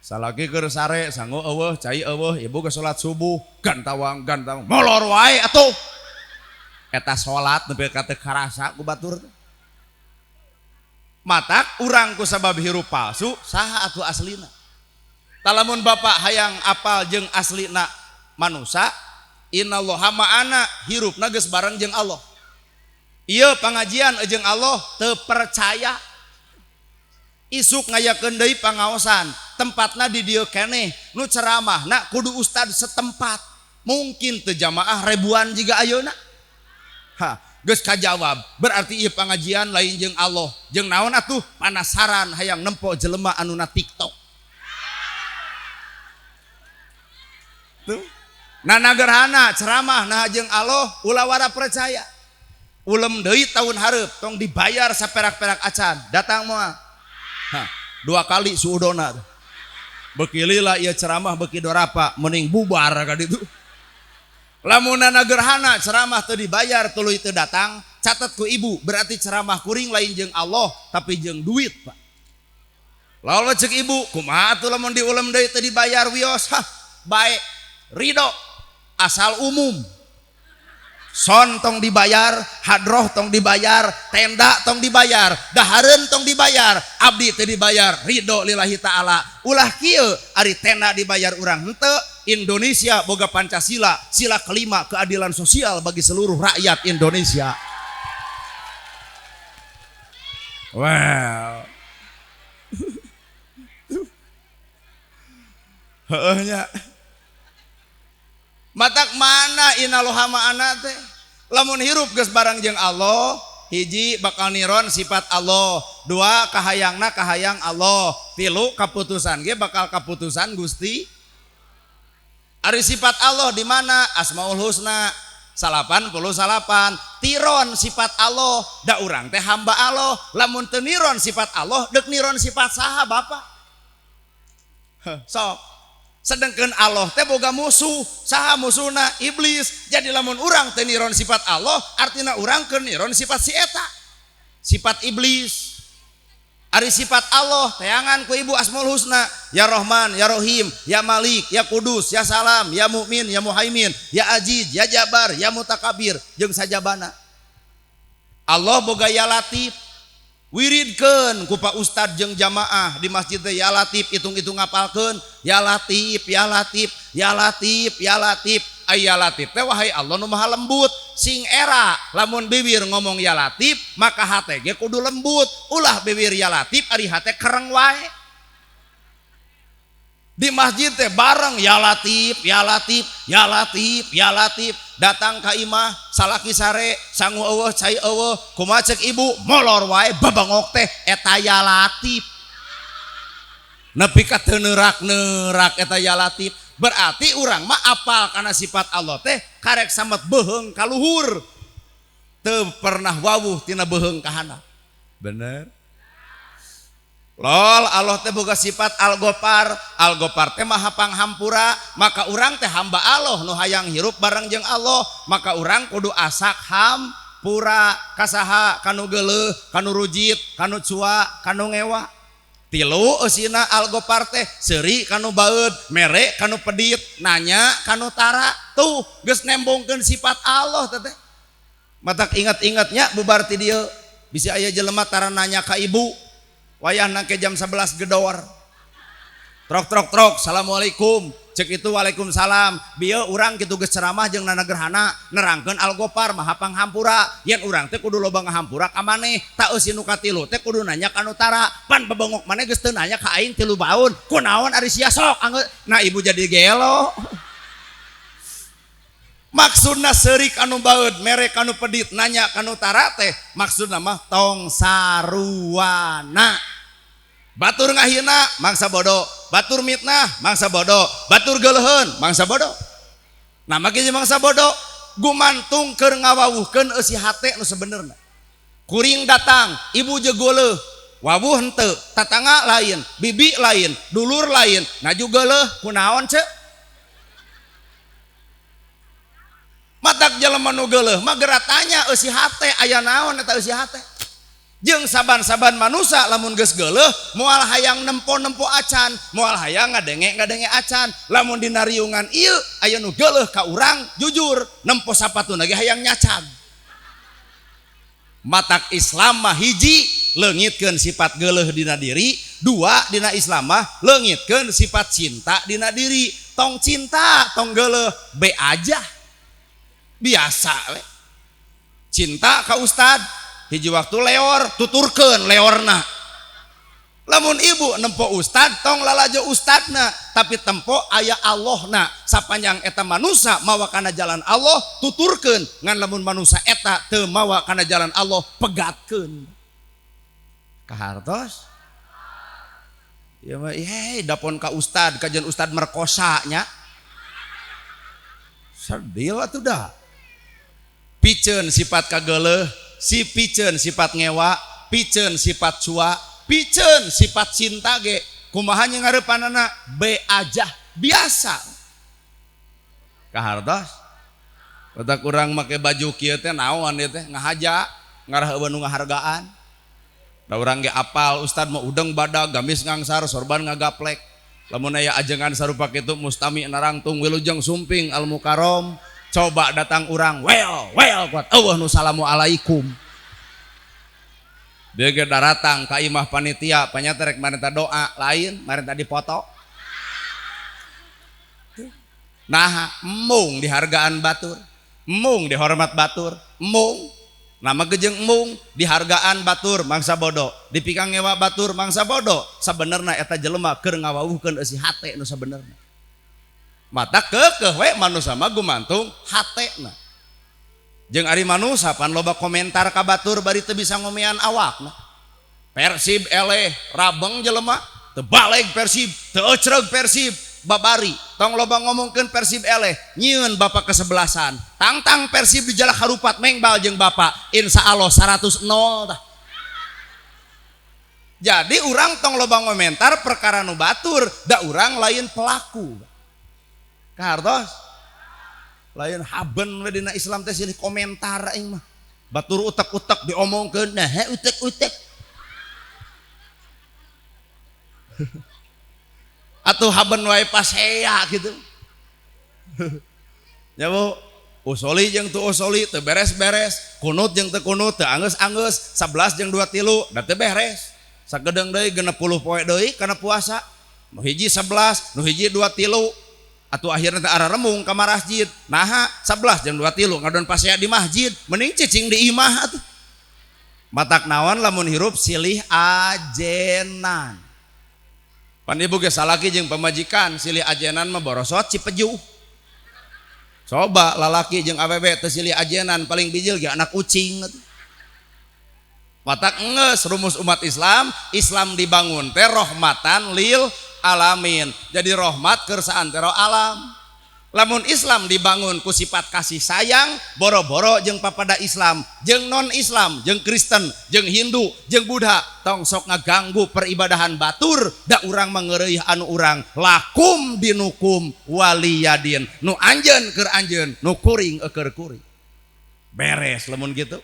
S1: Salaki keur sare sanggo eueuh cai eueuh ibu ke salat subuh gantawang molor wae atuh. Eta salat nepi ka teu karasa ku batur. Matak urang ku sabab hirup palsu saha atuh aslina. Talamun bapak hayang apal jeung aslina manusia, innallaha ma'ana hirupna geus bareng jeung Allah. Ieu pangajian jeung Allah teu percaya. Isuk ngayakeun deui pangaosan, tempatna di dieu keneh, nu ceramahna kudu ustad setempat. Mungkin teu jamaah ribuan jiga ayeuna. Geus kajawab, berarti ieu pangajian lain jeung Allah. Jeung naon atuh? Panasaran hayang nempo jelema anu na TikTok. Tuh. Nana gerhana ceramah nah jeung Allah ulah wara percaya. Ulem deui tahun hareup tong dibayar saperak-perak acan. Datang moal. 2 kali suudona. Beuki lila ieu ceramah beuki dorapa mending bubar ka ditu. Lamunana gerhana ceramah teu dibayar tuluy teu datang, catat ku ibu berarti ceramah kuring lain jeung Allah tapi jeung duit Pak. Lalu cek ibu kumaha atuh lamun diulem deui teu dibayar wios bae ridho asal umum. Son tong dibayar, hadroh tong dibayar, tenda tong dibayar, dahareun tong dibayar, abdi teu dibayar, ridho lillahi ta'ala. Ulah kieu ari tenda dibayar urang henteu. Indonesia boga Pancasila, sila kelima keadilan sosial bagi seluruh rakyat Indonesia. Wow. Heuhnya. Matak mana inalohama anak teh lamun hirup geus barang jeung Allah, hiji bakal niron sifat Allah, dua kahayangna kahayang Allah, tilu kaputusan ge bakal kaputusan Gusti. Ari sifat Allah di mana? Asmaul Husna 88 tiron sifat Allah, da urang teh hamba Allah, lamun teu niron sifat Allah deuk niron sifat saha Bapak? Sok sedangkan Allah teh boga musuh, saha musuhna? Iblis. Jadi lamun urang teu niron sifat Allah artina urang keur niron sifat si eta, sifat iblis. Ari sifat Allah teangan ku ibu Asmaul Husna, ya Rahman, ya Rahim, ya Malik, ya Kudus, ya Salam, ya Mukmin, ya Muhaimin, ya Aziz, ya Jabar, ya Mutakabir jeung sajabana. Allah boga ya Latif. Wiridkeun ku Pak Ustad jeung jamaah di masjid teh ya Latif, hitung-hitung ngapalkeun ya Latif, ya Latif, ya Latif, ya Latif. Ay ya Latif teh wahai Allah nu maha lembut, sing era lamun bibir ngomong ya Latif maka hate ge kudu lembut. Ulah bibir ya Latif ari hate kereng wae. Di masjid teh bareng ya Latif, ya Latif, ya Latif, ya Latif. Datang ka imah salaki sare sangu eueuh cai eueuh kumaha ceuk ibu molor wae babangok teh eta ya Latif. Nepi ka teu neurak-neurak eta ya Latif. Berarti urang mah apal kana sifat Allah teh karek samet beuheung ka luhur. Teu pernah wawuh tina beuheung ka handap. Bener? Lol Allah teh boga sifat Al-Ghafar. Al-Ghafar teh maha panghampura, maka urang teh hamba Allah nu hayang hirup bareng jeung Allah, maka urang kudu asak hampura kasaha kanu geuleuh, kanu rujit, kanu cua, kanu ngewa. Tilu eusina Al-Ghafar teh seuri kanu baeud, mere kanu pedit, nanya kanu tara. Tuh geus nembongkeun sifat Allah teh. Matak ingat-ingatnya bubar ti dieu bisa aya jelema tara nanya ka ibu wayahna ke jam 11 gedor. Trok, assalamualaikum. Cek itu waalaikumsalam. Bieu urang kitu geus ceramah jeung nana gerhana nerangkeun Al-Ghafar maha panghampura. Yen urang teh kudu loba ngahampura ka maneh. Ta eusi nu katilu teh kudu nanya ka anu tara. Pan bebengok maneh geus teu nanya ka aing 3 baun. Kunaon ari sia sok anggeut. Nah ibu jadi gelo. Maksudna seuri kanu baeud, mere kanu pedit, nanya kanu tara teh maksudna mah tong saruana. Batur ngahina mangsa bodoh, batur mitnah mangsa bodoh, batur geuleuheun mangsa bodoh. Nah make mangsa bodoh gumantung keur ngawawuhkeun eusi hate nu sabenerna. Kuring datang, ibu jeugeuleuf, wawuh henteu, tatangga lain, bibi lain, dulur lain, naju geuleuh kunaon ceuk? Matak jelema nu geuleuh mah geura tanya eusi hate aya naon eta eusi hate. Jeung saban-saban manusia lamun geus geuleuh moal hayang nempo-nempo acan, moal hayang ngadenge acan. Lamun dina riungan ieu aya nu geuleuh ka urang jujur nempo sapatuna ge hayang nyacan. Matak Islam mah hiji leungitkeun sifat geuleuh dina diri, dua dina Islam mah leungitkeun sifat cinta dina diri. Tong cinta tong geuleuh be aja. Biasa we. Cinta ka ustad hiji waktu leor tuturkeun leorna. Lamun ibu nempo ustad tong lalajo ustadna, tapi tempo aya Allahna. Sapanjang eta manusia mawa kana jalan Allah tuturkeun, ngan lamun manusia eta teu mawa kana jalan Allah pegatkeun. Kahartos ya mah dapon ka ustad kajian ustad merkosa nya. Sedih atuh dah. Piceun sifat kageuleuh, si piceun sifat ngewa, piceun sifat cua, piceun sifat cinta ge kumaha nya ngareupanana be aja biasa. Kahartos otak urang make baju kieu teh naon ieu teh ngahaja ngaraheueun nu ngahargaan. Da urang ge apal ustad mah udeng badag gamis ngangsar sorban ngagaplek.
S2: lamun aya ajengan sarupa kitu mustami narangtung wilujeng sumping al mukarom coba datang urang well kuat eueuh nu salamualaikum dia ge daratang ka imah panitia panyata rek marenta doa lain marenta dipoto nah mung dihargaan batur mung dihormat batur mung nama gejeng mung dihargaan batur mangsa bodoh dipikang ngewa batur mangsa bodoh sabenerna eta jelema keur ngawawuhkeun eusi hate nu sabenerna mata keukeuh we manusia mah gumantung hatena jeung ari manusia pan loba komentar ka batur bari teu bisa ngomean awakna Persib eleh rabeng jelema teu baleg Persib teu ecreug Persib babari tong loba ngomongkeun Persib eleh nyieun bapak kesebelasan tangtang Persib di jalak harupat mengbal jeung bapak insya Allah 100-0 tah jadi urang tong loba ngomentar perkara nu batur da urang lain pelaku kartos lain haben we dina Islam teh silih komentar aing mah batur utek-utek diomongkeun nah utek-utek atuh haben wae pasea gitu ya bu usoli jeung tu usoli teu beres-beres kunut jeung teu kunut teu anggeus-anggeus 11 jeung 2 tilu da teu beres sagedeung deui 60 poe deui kana puasa nu hiji 11 nu hiji 2 tilu atuh akhirna teh ara remung ka masjid naha 11 jeung 2 tilu ngadon pasea di masjid mending cicing di imah atuh matak naon lamun hirup silih ajenan pan ibu ge salaki jeung pamajikan silih ajenan mah borosot Cipejuh coba lalaki jeung awewe teu silih ajenan paling bijil ge anak ucing matak geus rumus umat Islam Islam dibangun teh rahmatan lil alamin jadi rahmat keur saantero alam lamun Islam dibangun ku sifat kasih sayang boro-boro jeung papada Islam jeung non Islam jeung Kristen jeung Hindu jeung Buddha tong sok ngaganggu peribadahan batur da urang mangeureuy anu urang lakum dinukum waliyadin nu anjeun keur anjeun nu kuring keur kuring beres lamun gitu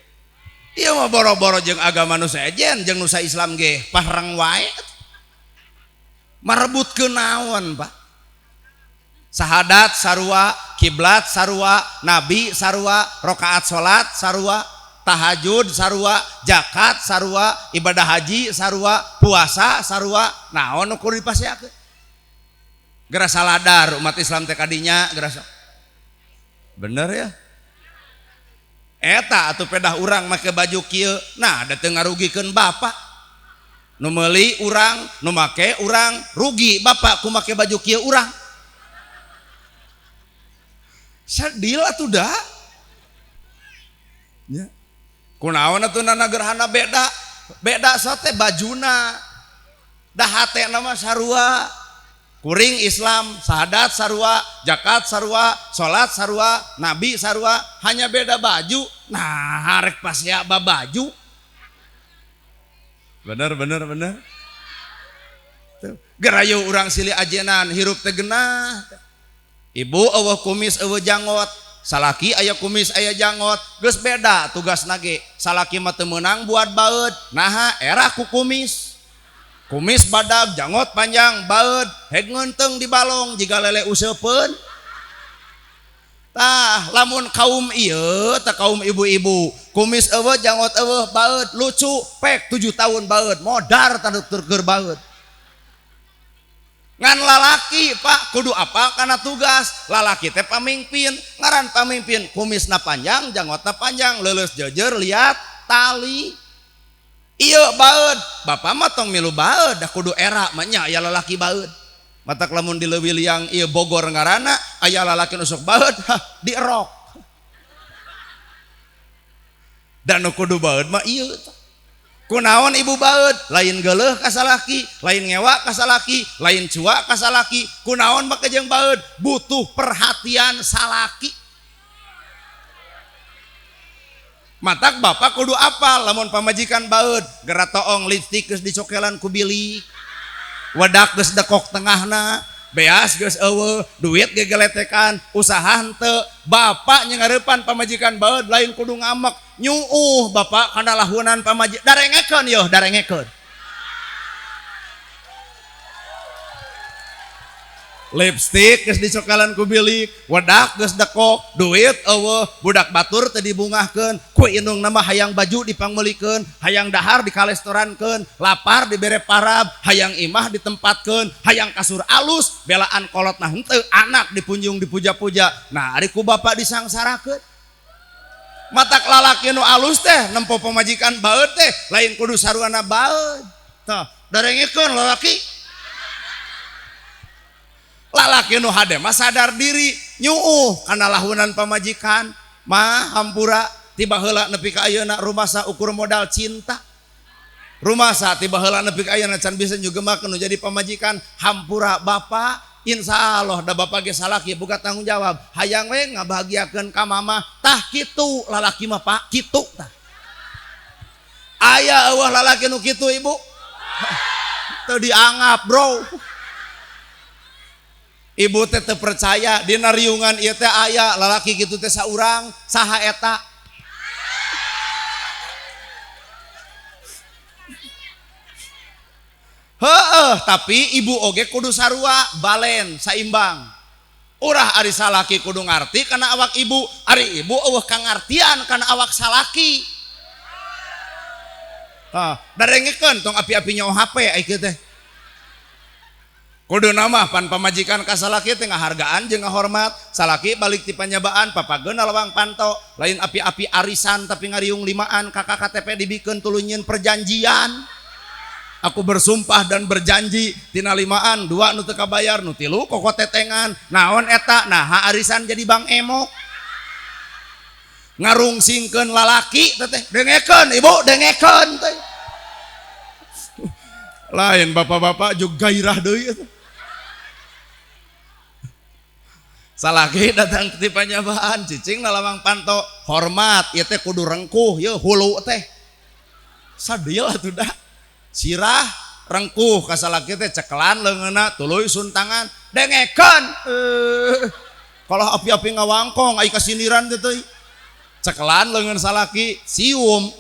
S2: ieu mah boro-boro jeung agama nu saejen jeung nu sa Islam ge pahrang wae marebutkeun naon Pak sahadat sarua kiblat sarua nabi sarua rakaat salat sarua tahajud sarua zakat sarua ibadah haji sarua puasa sarua naon nu kudu dipaseakeun geura saladar umat Islam teh kadinya geura bener ya eta atuh pedah urang make baju kieu nah da teu ngarugikeun bapak nu meuli urang nu make urang rugi bapak ku make baju kieu urang sadil atuh da nya kunaon atuh nana gerhana beda sote bajuna da hatena mah sarua kuring Islam sahadat sarua zakat sarua salat sarua nabi sarua hanya beda baju nah harek pasea babaju bener gerayu urang silih ajenan hirup teh genah ibu eueuh kumis eueuh jangot salaki aya kumis aya jangot geus beda tugas nage salaki mah teu meunang buat baeud naha era ku kumis badag jangot panjang baeud heg ngeunteng di balong jiga lele useupeun tah lamun kaum ieu teh kaum ibu-ibu kumis eueuh jangot eueuh baeud lucu pek 7 tahun baeud modar tadutur keur baeud ngan lalaki Pak kudu apa karena tugas lalaki teh pamimpin ngaran pamimpin kumisna panjang janggotna panjang leuleus jejer liat tali ieu baeud bapak mah tong milu baeud da kudu era mah nya aya lalaki baeud matak lamun di leuwih liang ieu Bogor ngaranna aya lalaki nu sok baeud dierok dan nu kudu baeud mah ieu kunaon ibu baeud lain geuleuh ka salaki lain ngewa ka salaki lain cua ka salaki kunaon make jeung baeud butuh perhatian salaki matak bapak kudu apal lamun pamajikan baeud geura toong lipstik geus dicokelan ku bilik wadak geus dekok tengahna beas geus eueuh duit gegeletekan usaha henteu bapak nyengareupan pamajikan baeud lain kudu ngamek nyuuh bapak kana lahunan pamajikan darengekeun yeuh darengekeun
S1: lipstik geus dicokalan ku bilik, wedak geus dekok, duit eueuh, budak batur teu dibungahkeun, ku indung nama hayang baju dipangmeulikeun, hayang dahar dikalesterankeun, lapar dibere parab, hayang imah ditempatkeun, hayang kasur alus, belaan kolot nah henteu, anak dipunjung dipuja-puja. Nah, ari ku bapa disangsarakeun. Matak lalaki nu alus teh nempo pamajikan baeud teh lain kudu saruana baeud. Tah, darengikeun lalaki. Lalaki nu hade mah sadar diri nyuuh kana lahunan pamajikan mah hampura tiba heula nepi ka ayeuna rumasa ukur modal cinta. Rumasa tiba heula nepi ka ayeuna can bisa nyugemakeun nu jadi pamajikan hampura bapa. Insya Allah da bapa ge salaki boga tanggung jawab hayang we ngabahagiakeun ka mama tah kitu lalaki mah Pak kitu tah. Aya eueuh lalaki nu kitu ibu teu dianggap bro. Ibu teh teu percaya dina riungan ieu teh aya lalaki kitu teh saurang saha eta. Heeh, tapi ibu oge kudu sarua balen saimbang. Urah ari salaki kudu ngarti kana awak ibu, ari ibu eueuh kangartian kana awak salaki. Tah, darengikeun tong api-api nyawa HP ai kieu teh. Kudu nama pan pamajikan ka salaki teh ngahargaan jeung ngahormat, salaki balik ti panyabaan papageun lawang panto, lain api-api arisan tapi ngariung limaan kakak KTP dibikeun tulunyeun perjanjian. Aku bersumpah dan berjanji tina limaan 2 nu teu kabayar nu 3 kokot tetengan naon eta nah arisan jadi bang emok ngarungsingkeun lalaki teh dengekeun ibu dengekeun teh lain bapak-bapak juga gairah deui eta salaki datang ti panyabaan cicing lalawang panto hormat ieu teh kudu rengkuh yeuh hulu teh sadil atuh da sirah rengkuh ka salaki teh cekelan leungeunna tuluy suntangan dengekeun kalau api-api ngawangkong ai kasindiran teh teuy cekelan leungeun salaki sium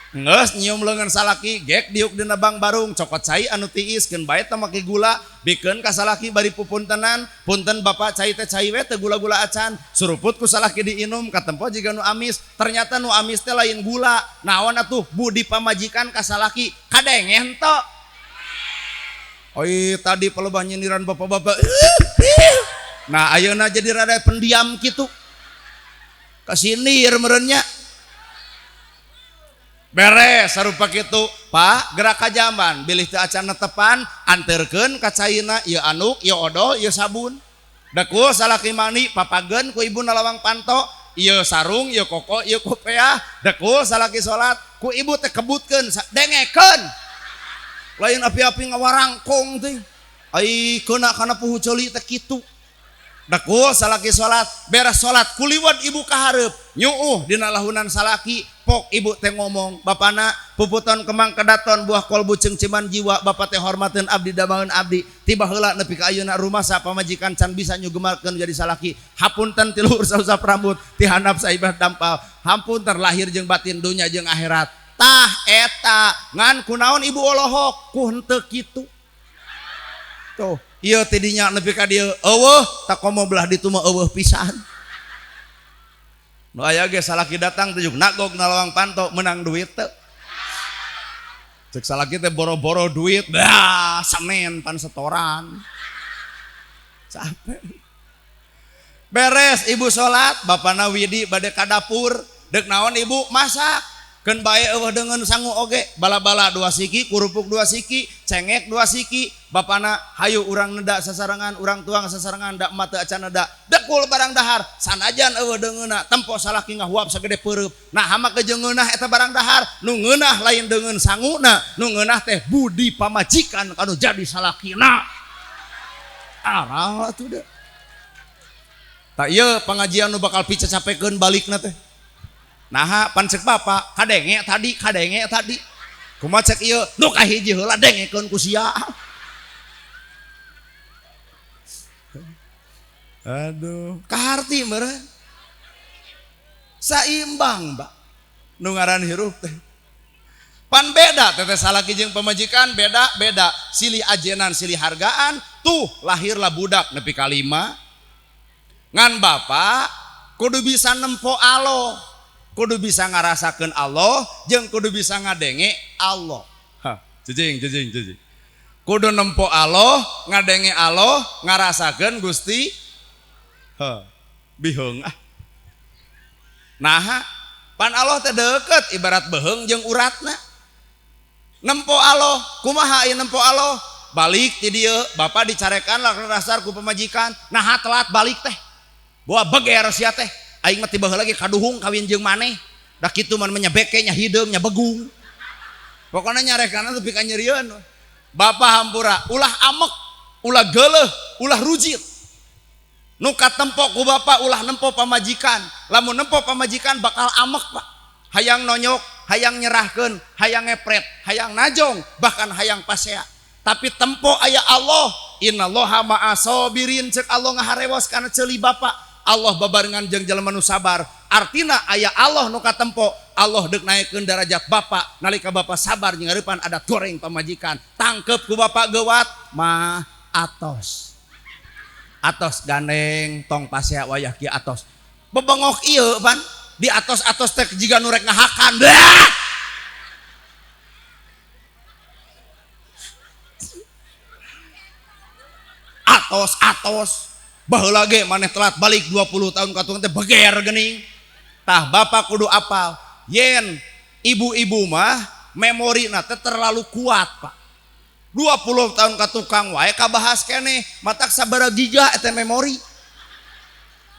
S1: geus nyium leungeun salaki gek diuk dina bang barung cokot cai anu tiis keun bae teh make gula bikeun ka salaki bari pupuntenan punten bapak cai teh cai we teh gula-gula acan suruput ku salaki diinum katempo jiga nu amis ternyata nu amis teh lain gula naon atuh budi pamajikan ka salaki kadengen to oi tadi pelebah nyindiran bapak-bapak nah ayeuna jadi rada pendiam kitu kasindir meureunnya beres sarupa kitu Pak gerak ka jaman bilih teu acan netepan anterkeun ka caina ieu anuk ieu odol ieu sabun deku salaki mani papageun ku ibu nalawang panto ieu sarung ieu koko ieu kopiah deku salaki salat ku ibu teh kebutkeun dengekeun lain api-api ngawarangkong teh ai keuna kana puhu ceuli teh kitu deku salaki salat beres salat kuliwat ibu ka hareup nyuuh dina lahunan salaki pok ibu teh ngomong bapana puputon kemang kedaton buah kolbu cengceman jiwa bapak teh hormateun abdi damaeun abdi tiba heula nepi ka ayeuna rumasa pamajikan can bisa nyugemarkeun jadi salaki hapunten ti luhur sausap rambut ti handap saibah dampal hampun terlahir jeung batin dunya jeung akhirat tah eta ngan kunaon ibu olohok ku henteu kitu tuh ieu teh dinya nepi ka dieu eueuh tak komo belah ditu mah eueuh pisan. Nu aya ge salaki datang tujuh nagog nalawang panto menang duit teu. Cek salaki teh boro-boro duit, dah samen pan setoran. Capek. Beres ibu salat, bapana Widi bade ka dapur, deuk naon ibu masak. Keun bae eueuh deungeun sangu oge, bala-bala 2 siki, kurupuk 2 siki, cengek 2 siki. Bapana hayu urang neda sasarangan, urang tuang sasarangan da emat teu acan neda. Dekul barang dahar, sanajan eueuh deungeunna, tempo salaki ngahuap sagede peureub. Nah hama kejeungeunah eta barang dahar, nu ngeunah lain deungeun sanguna, nu ngeunah teh budi pamajikan kanu jadi salakina. Arah atuh da. Tak ieu pengajian nu bakal picacapekeun balikna teh. Nah pan cek bapak kadenge tadi kumaha cek ieu nu kahiji heula dengekeun ku sia. Aduh kaharti meureun saimbang mbak nu ngaran hirup teh pan beda teteh salaki jeung pamajikan beda silih ajenan silih hargaan tuh lahirlah budak nepi ka 5 ngan bapak kudu bisa nempo Allah, kudu bisa ngarasakeun Allah jeung kudu bisa ngadenge Allah. Cicing kudu nempo Allah, ngadenge Allah, ngarasakeun Gusti bihung nah pan Allah teh deukeut ibarat beheung jeung uratna. Nempo Allah kumaha ieu nempo Allah? Balik ti dieu bapak dicarekan lah dasar ku pamajikan, nah telat balik teh bawa beger sia teh aing mah tiba lagi kaduhung kawin jeung maneh dah kitu man menyebeke nya hideung nya begung pokona nyarekanna tepi ka nyerieun. Bapak hampura ulah amek ulah geuleuh ulah rujit nu katempo ku bapak ulah nempo pamajikan. Lamun nempo pamajikan bakal amek Pak, hayang nonyok hayang nyerahkeun hayang ngepret hayang najong bahkan hayang pasea. Tapi tempo aya Allah, innallaha ma'asabirin, cek Allah ngaharewas kana ceuli bapak. Allah babarengan jeung jelema nu sabar. Artina aya Allah nu katempo, Allah deuk naikkeun derajat bapak nalika bapak sabar nyengeurepan adat goreng pamajikan. Tangkep ku bapak geuwat mah atos. Atos gandeng tong pasea wayah kieu atos. Bebengok ieu pan di atos-atos teh jiga nu rek ngahakan. Atos baheula ge maneh telat balik 20 tahun katung teh beger geuning. Tah bapak kudu apal yen ibu-ibu mah memorina teh terlalu kuat Pak. 20 tahun ka tukang wae kabahas keneh matak sabaraha giga eta memori.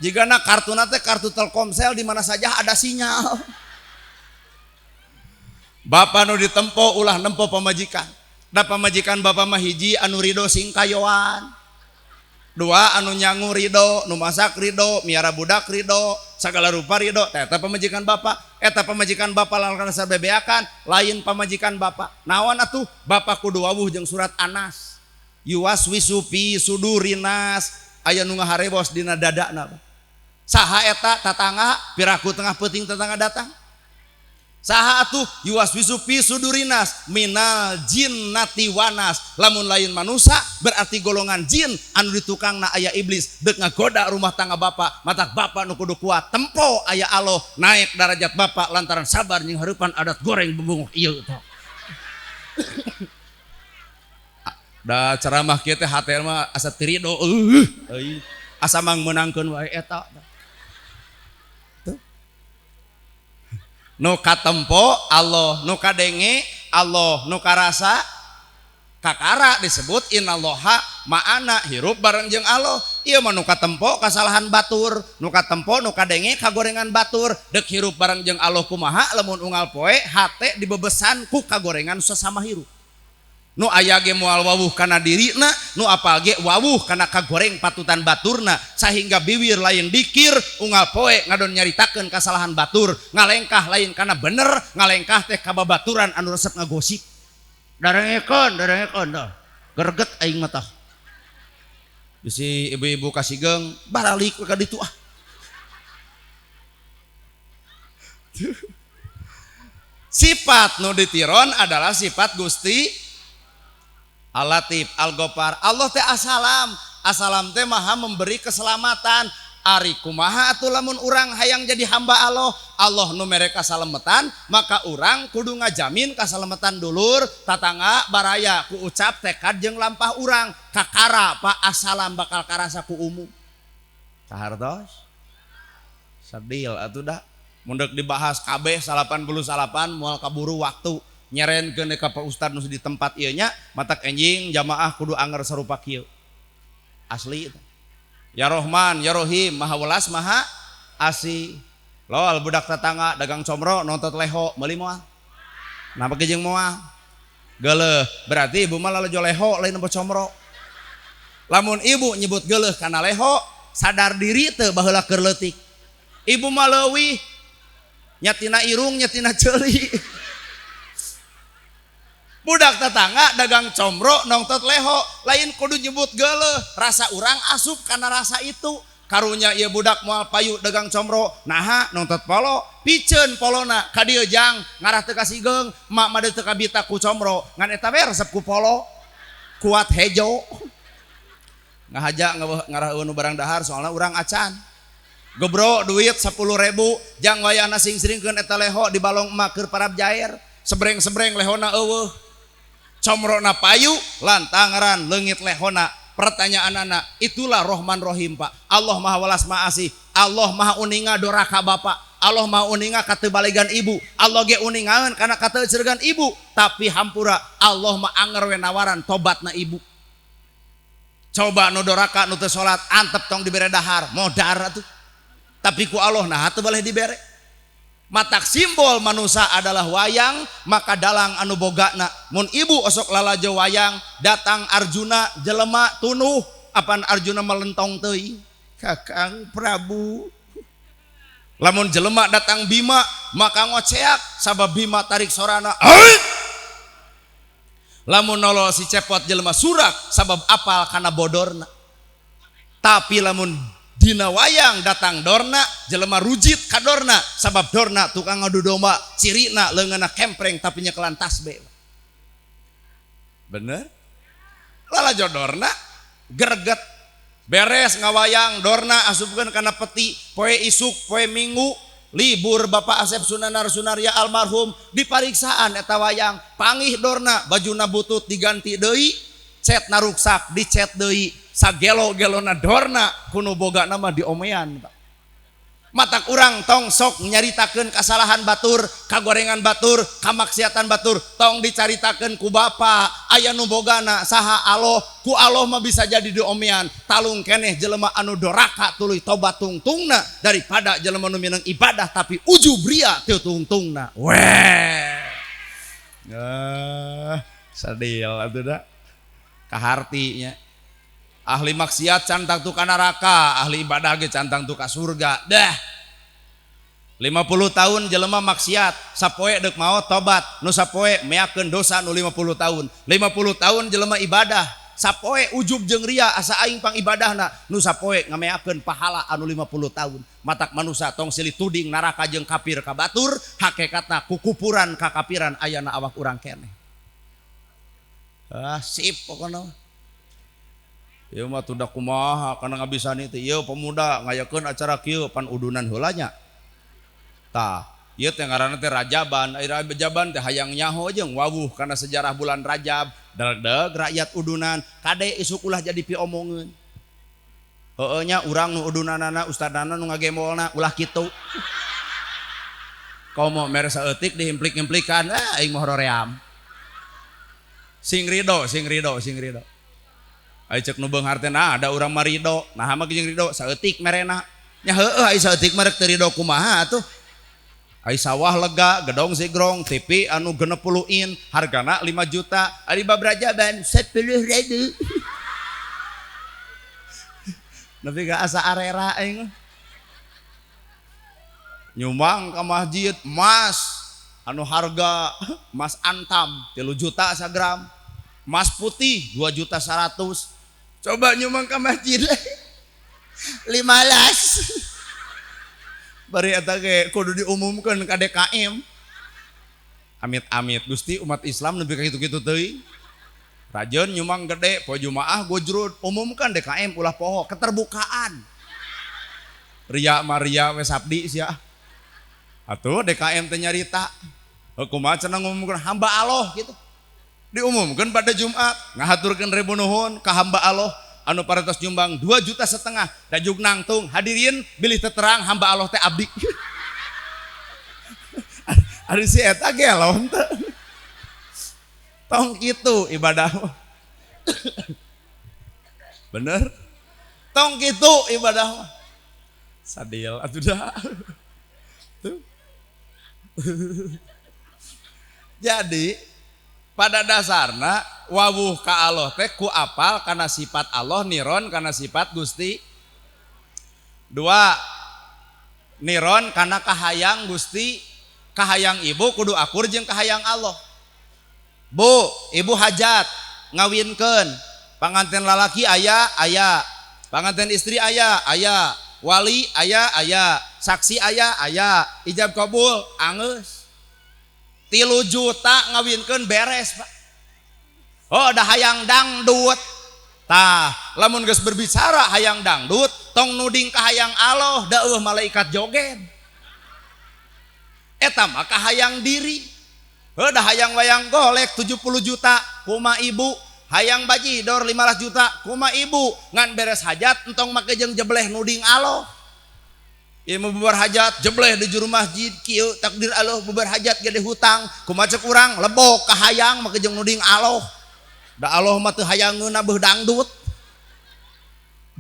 S1: Jigana kartuna teh kartu Telkomsel di mana saja ada sinyal. Bapak nu ditempo ulah nempo pamajikan. Da pamajikan bapak mah hiji anu rido singkayoan. 2 anu nyangu ridho, nu masak ridho, miara budak ridho, segala rupa ridho. Eta pamajikan bapak, eta pamajikan bapak lalakana sabebeakan, lain pamajikan bapak. Naon atuh? Bapak kudu wawuh jeung surat Anas. Yuwaswisu fi sudurinas, aya nu ngaharebos dina dadana. Saha eta tatangga piraku tengah peuting tatangga datang. Saha atuh? Yuwaswisu fi sudurinas minal jinnati wanas. Lamun lain manusia berarti golongan jin anu ditukangna aya iblis deuk ngagoda rumah tangga bapak. Matak bapak nu kudu kuat tempo aya Allah naik derajat bapak lantaran sabar jeung hareupan adat goreng bebunguk ieu teh. Da ceramah kieu teh hate mah asa tirido asa mang meunangkeun wae eta. Nu katempo Allah, nu kadenge Allah, nu karasa kakara disebut innallaha ma'ana hirup bareng jeung Allah. Ieu mah nu katempo kasalahan batur, nu katempo nu kadenge kagorengan batur, deuk hirup bareng jeung Allah kumaha lamun unggal poe hate dibebesan ku kagorengan sesama hirup. Nu aya ge moal wawuh kana dirina, nu apal ge wawuh kana kagoreng patutan baturna, sehingga bibir lain dikir unggal poe ngadon nyaritakeun kasalahan batur, ngalengkah lain kana bener, ngalengkah teh kababaturan anu resep ngagosip. Darengekeun dah. Gerget aing mah tah. Bisi ibu-ibu kasigeng baralik ka ditu ah. Sifat nu ditiron adalah sifat Gusti Al-Latif, Al-Ghafar. Allah teh asalam, asalam teh maha memberi keselamatan. Ari kumaha atuh lamun urang hayang jadi hamba Allah, Allah nu mere kasalametan, maka urang kudu ngajamin kasalametan dulur, tatangga, baraya ku ucap tekad jeung lampah urang. Kakara Pak asalam bakal karasa ku umum. Sahartos. Sadil atuh da. Mun deuk dibahas kabeh 88 moal kaburu waktu. Nyerenkeun ka Pak Ustad nu di tempat ieu nya matak enjing jamaah kudu anger sarupa kieu. Asli itu. Ya Rahman, ya Rahim, Maha Welas, Maha Asih. Lol budak tetangga dagang comro nontot leho meuli moal. Napa ge jeung moal? Geuleuh, berarti ibu mah lalejo leho lain nempo comro. Lamun ibu nyebut geuleuh kana leho, sadar diri teu baheula keur leutik. Ibu mah leuwih nyatina irung nyatina ceuli. Budak tetangga dagang comro nongtot leho lain kudu nyebut geuleuh, rasa urang asup karena rasa itu. Karunya ieu budak moal payu dagang comro naha nongtot polo piceun polona ka dieu jang ngarah teu kasigeng mak mah teu kabita ku comro ngan eta we resep ku polo kuat hejo ngahaja ngaraheun nu barang dahar soalna urang acan. Gebro duit 10.000 jang wayahna sing-sringkeun eta leho di balong emak keur parab jair. Sebreng-sebreng lehona eueuh. Comrona payu lantangaran leungit lehona. Pertanyaan anak, itulah Rohman Rohim Pak. Allah Maha Welas Maha Asih. Allah Maha uninga doraka bapak. Allah Maha uninga katebaligan ibu. Allah ge uningaeun kana kateuceurgan ibu. Tapi hampura Allah mah anger we nawaran tobatna ibu. Coba nu doraka nu teu salat antep tong dibere dahar, modar atuh. Tapi ku Allah nah teu boleh dibere. Matak simbol manusia adalah wayang, maka dalang anu bogana mun ibu osok lalajo wayang datang Arjuna jelema tunuh apan Arjuna melentong teuing Kakang Prabu. Lamun jelema datang Bima maka ngoceak sabab Bima tarik sorana lamun nolol si cepot jelema surak sabab apal kana bodorna. Tapi lamun dina wayang datang dorna jelema rujit ka dorna sabab dorna tukang ngadu domba cirina leungeunna kempreng tapi nyekelan tasbih. Bener? Lalajo dorna greget beres ngawayang dorna asupkeun kana peti poe isuk poe minggu libur Bapak Asep Sunanar Sunaria almarhum dipariksaan eta wayang panggih dorna bajuna butut diganti deui cet naruksak dicet deui sagelo-gelona dorna kuno boga nama diomean Pak. Matak urang tong sok nyaritakeun kasalahan batur, kagorengan batur, kamaksiatan batur, tong dicaritakeun ku bapa aya nu bogana saha Allah, ku Allah mah bisa jadi diomean. Talung keneh jelema anu doraka tuluy tobat tungtungna daripada jelema nu minang ibadah tapi ujub ria teu tungtungna. Weh. Sadil atuh da. Kahartinya. Ahli maksiat cantang tu ka neraka, ahli ibadah ge cantang tu ka surga. Dah 50 tahun jelema maksiat sapoe deuk maot tobat nu sapoe meakeun dosa nu 50 tahun 50 tahun jelema ibadah sapoe ujub jeung ria asa aing pang ibadahna nu sapoe ngameakeun pahala anu 50 tahun. Matak manusia tong silih tuding neraka jeung kafir ka batur hakikatna kukupuran kakapiran ayana awak urang keneh. Sip pokona. Ieu mah tudak kumaha kana ngabisan itu. Ieu pemuda ngayakeun acara kieu pan udunan heula nya. Tah, ieu teh ngaranna teh Rajaban. Ai Rajaban teh hayang nyaho jeung wawuh kana sejarah bulan Rajab. Deg rakyat udunan kade isuk ulah jadi piomongeun. Heueuh nya urang nu udunanana ustadana nu ngagemolna ulah kitu. Komo mere saeutik dihimplik-himplikan aing mah hoream. Sing rido. Ai cek nu beunghar teh nah ada urang marido nah mah jeung rido saeutik merena nya heueuh ai saeutik merek teu rido kumaha atuh ai sawah lega gedong sigrong TV anu 60 in hargana 5 juta ari babrajaban 10.000 nepi ka asa arera aing nyumbang ka masjid emas anu harga emas antam 3 juta sagram emas putih 2.100.000 coba nyumbang ke masjid 15 bari eta ge kudu diumumkeun ka DKM amit-amit Gusti umat Islam nepi ka kitu-kitu teuing rajeun nyumbang gede poe Jumaah gojrud umumkan DKM ulah poho keterbukaan ria Maria we sabdi sia atuh DKM teh nyarita kumaha cenah ngumumkeun hamba Allah gitu diumumkan pada Jumat ngahaturkeun ribu nuhun ka hamba Allah anu parantos nyumbang 2,5 juta dajug nangtung hadirin bilih terang hamba Allah teh abdi ari si eta gelon teh tong kitu ibadah bener tong kitu ibadah sadil atuh dah jadi pada dasarna wawuh ka Allah teh ku apal kana sifat Allah niron kana sifat Gusti. 2 niron kana kahayang Gusti kahayang ibu kudu akur jeung kahayang Allah. Bu ibu hajat ngawinkeun panganten lalaki aya panganten istri aya wali aya saksi aya ijab kabul angeus 3 juta ngawinkeun beres Pak. Oh dah hayang dangdut Tah, lamun geus berbicara hayang dangdut, tong nuding ka hayang Allah, daeuh malaikat joget. Eta mah ka hayang diri. Heuh da hayang wayang golek 70 juta, kumaha ibu? Hayang bajidor 15 juta, kumaha ibu? Ngan beres hajat entong make jeung jebleh nuding Allah. Ieu mah bubar hajat jebleh di juru masjid kieu takdir Allah bubar hajat gede hutang, kumaha ceuk urang lebok ka hayang make jeung nuding Allah. Da Allah mah teu hayangeuna beuh dangdut.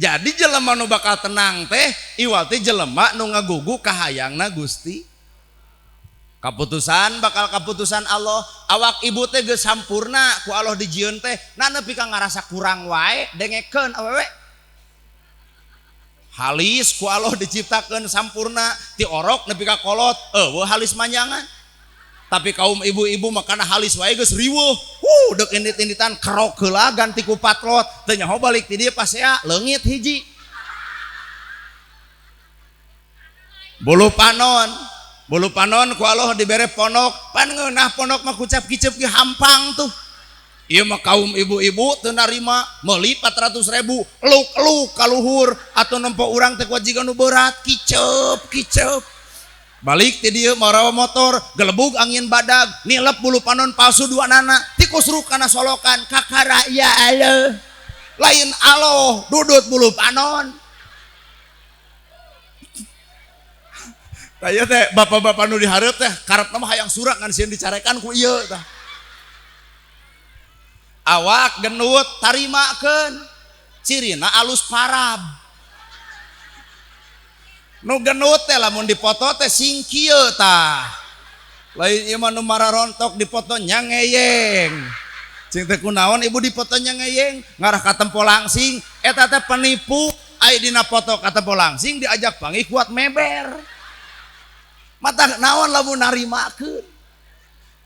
S1: Jadi jelema nu bakal tenang teh iwal teh jelema nu ngagugu ka hayangna Gusti. Kaputusan bakal kaputusan Allah. Awak ibu teh geus sampurna ku Allah dijieun teh na nepi ka ngarasa kurang wae dengekeun awewe. Halis ku Allah diciptakeun sampurna ti orok nepi ka kolot eueuh halis manjangan. Tapi kaum ibu-ibu makana halis wae geus riweuh. Deuk indit-inditan kerok heula ganti ku patlot. Teu nyaho balik ti dieu pasea leungit hiji. Bulu panon ku Allah dibere ponok. Pan ngeunah ponok mah kucap kicep ge hampang tuh. Ieu mah kaum ibu-ibu teu narima meuli 400.000 eluk-eluk ka luhur atuh nempo urang teh kewajiban nu berat kicep. Balik ti dieu marawa motor gelebug angin badag nilep bulu panon palsu dua nana tikusruk kana solokan kakara ya Allah lain Allah dudut bulu panon. Taya teh bapak-bapak nu dihareup teh karepna mah hayang surak ngan sieun dicarekan ku ieu tah. Awak genut tarimakeun cirina alus parab. Nu genut teh lamun dipoto teh sing kieu tah. Lain ieu mah nu mararontok dipoto nyangeyeng. Cing teh kunaon ibu dipoto nyangeyeng ngarah ka tempo langsing eta teh penipu aya dina foto ka tempo langsing diajak panggih kuat meber. Mata naon lamun narimakeun.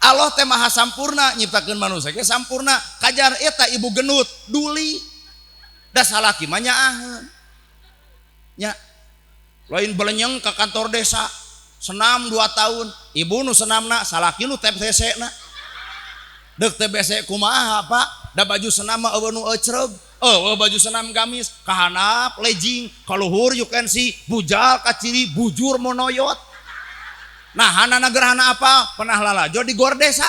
S1: Allah teh maha sampurna nyiptakeun manusia ge sampurna kajar eta ibu genut duli. Da salaki mah nyaaheun. Nya lain belenyeng ke kantor desa senam 2 tahun ibu nu senamna salaki nu TBC na dek TBC kumaha Pak da baju senam mah eueuh nu ecreg baju senam gamis kahanap legging kaluhur you can see bujal kaciri bujur monoyot nah hanana gerhana apa pernah lalajo di gor desa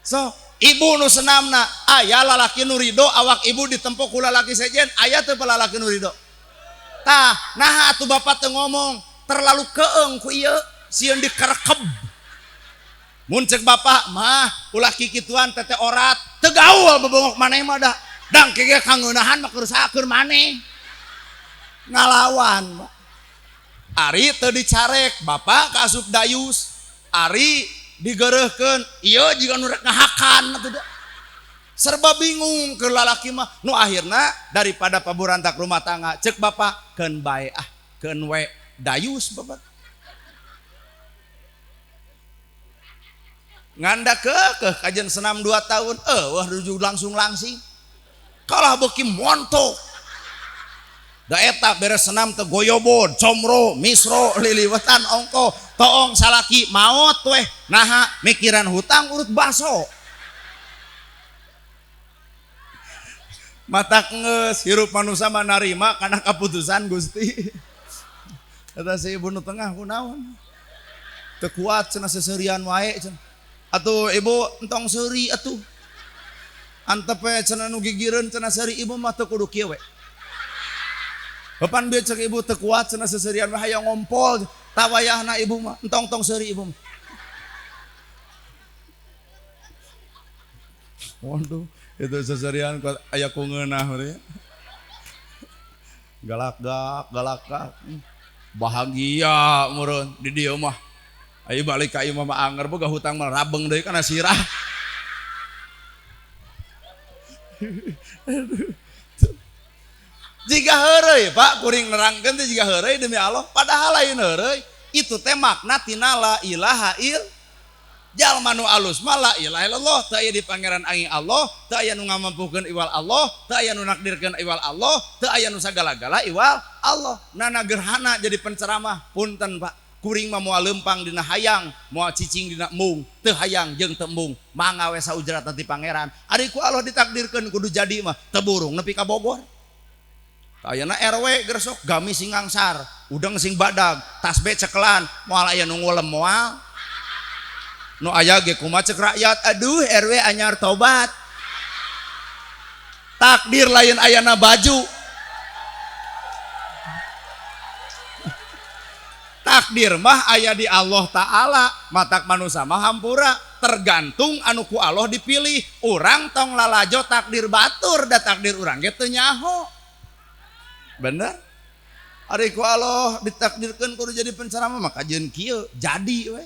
S1: so ibu nu senamna aya lalaki nu ridho awak ibu ditempo ku lalaki sejen aya teu lalaki nu ridho tah nah atuh bapak teu ngomong terlalu keeng ku ieu sieun dikerekeb mun ceuk bapak mah ulah kikituan teteh orat teu gaul bebongok maneh mah da dangke ge kangeunahan mah kerusakeun maneh ngalawan ari teu dicarek bapak kaasup dayus ari digereuhkeun ieu jiga nu rek ngahakan atuh da serba bingung ke lalaki mah nu akhirna daripada paburantak rumah tangga ceuk bapak keun bae keun we dayus bapak nganda keukeuh kajen senam 2 tahun wah rujuk langsung kalah beuki montok da eta beres senam teh goyobod comro misro liliwetan ongko toong salaki maot weh naha mikiran hutang urut baso matak ngeus hirup manusia mah narima kana kaputusan Gusti eta si ibu nu tengah kunaon teu kuat cenah seseurian wae cenah atuh ibu entong seuri atuh antep we cenah nu gigireun cenah seuri ibu mah teu kudu kieu we Papan bieu ceuk ibu teu kuat cenah seseurian mah hayang ngompol tawayahna ibu mah entong-tong seuri ibu mah. Waduh, itu seseurian aya ku ngeunah we. Galak-galak. Bahagia meureun di dieu mah. Aya balik ka ieu mah anger boga hutang mah rabeng deui kana sirah. Jika heureuy Pak kuring nerangkeun teh jika heureuy demi Allah padahal lain heureuy itu teh makna tina la ilaha il jalma nu alus mah la ilaha illallah teu aya di pangeran angin Allah teu aya nu ngamampukeun iwal Allah teu aya nu nakdirkeun iwal Allah teu aya nu sagala-gala iwal Allah nana gerhana jadi penceramah punten Pak kuring mah moal lempang dina hayang moal cicing dina embung teu hayang jeung teu embung mangga we saujrat nanti pangeran ari ku Allah ditakdirkeun kudu jadi mah teu burung nepi ka Bogor. Ayeuna RW gersok gami sing ngangsar udang sing badag tasbih cekelan moal aya nu ngulem moal nu aya ge kumaha cek rakyat aduh RW anyar tobat takdir lain ayana baju takdir mah aya di Allah Ta'ala matak manusia mah hampura tergantung anu ku Allah dipilih urang tong lalajo takdir batur da takdir urang ge teu nyaho bener ari ku Allah ditakdirkeun kudu jadi penceramah maka jeung kieu jadi we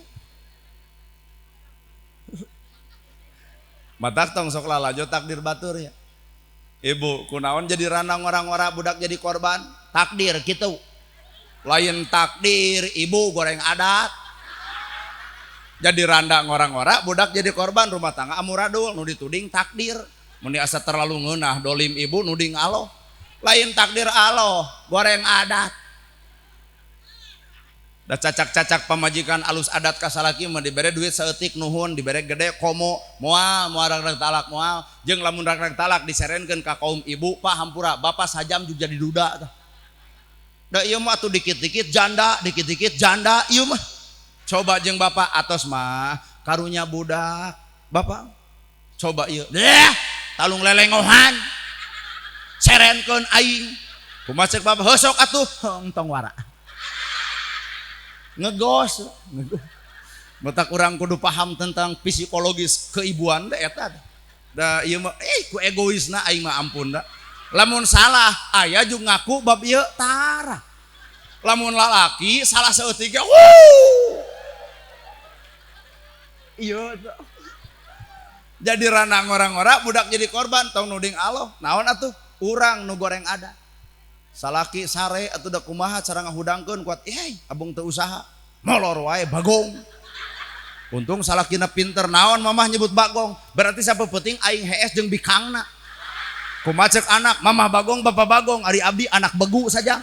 S1: matak tong sok lalajo takdir batur ya ibu kunaon jadi ranang orang-orang budak jadi korban takdir gitu lain takdir ibu goreng adat jadi randang orang-orang budak jadi korban rumah tangga amuradul nu dituding takdir mun asa terlalu ngeunah dolim ibu nuding Allah lain takdir Allah goreng adat da cacak-cacak pamajikan alus adat ka salaki mah dibere duit saeutik nuhun dibere gede komo moal rag talak moal jeung lamun rag talak diserenkeun ka kaum ibu pak hampura bapak sajam juga jadi duda tah da ieu mah atuh dikit-dikit janda ieu mah coba jeung bapak atos mah karunya budak bapak coba ieu talung lelengohan serenkeun aing kumaha ceuk bapak hosok atuh entong wara ngegos matak urang kudu paham tentang psikologis keibuan da eta da ieu mah ku egoisna aing mah ampun da lamun salah aya jeung ngaku bab ieu tara lamun lalaki salah saeutik ge ieu jadi ranang orang-orang budak jadi korban tong nuding Allah naon atuh urang nu goreng ada salaki sare atuh da kumaha cara ngahudangkeun kuat abung teu usaha molor wae bagong untung salakina pinter naon mamah nyebut bagong berarti sapeupeuting aing hees jeung bikangna kumaha ceuk anak mamah bagong bapak bagong ari abdi anak begu saja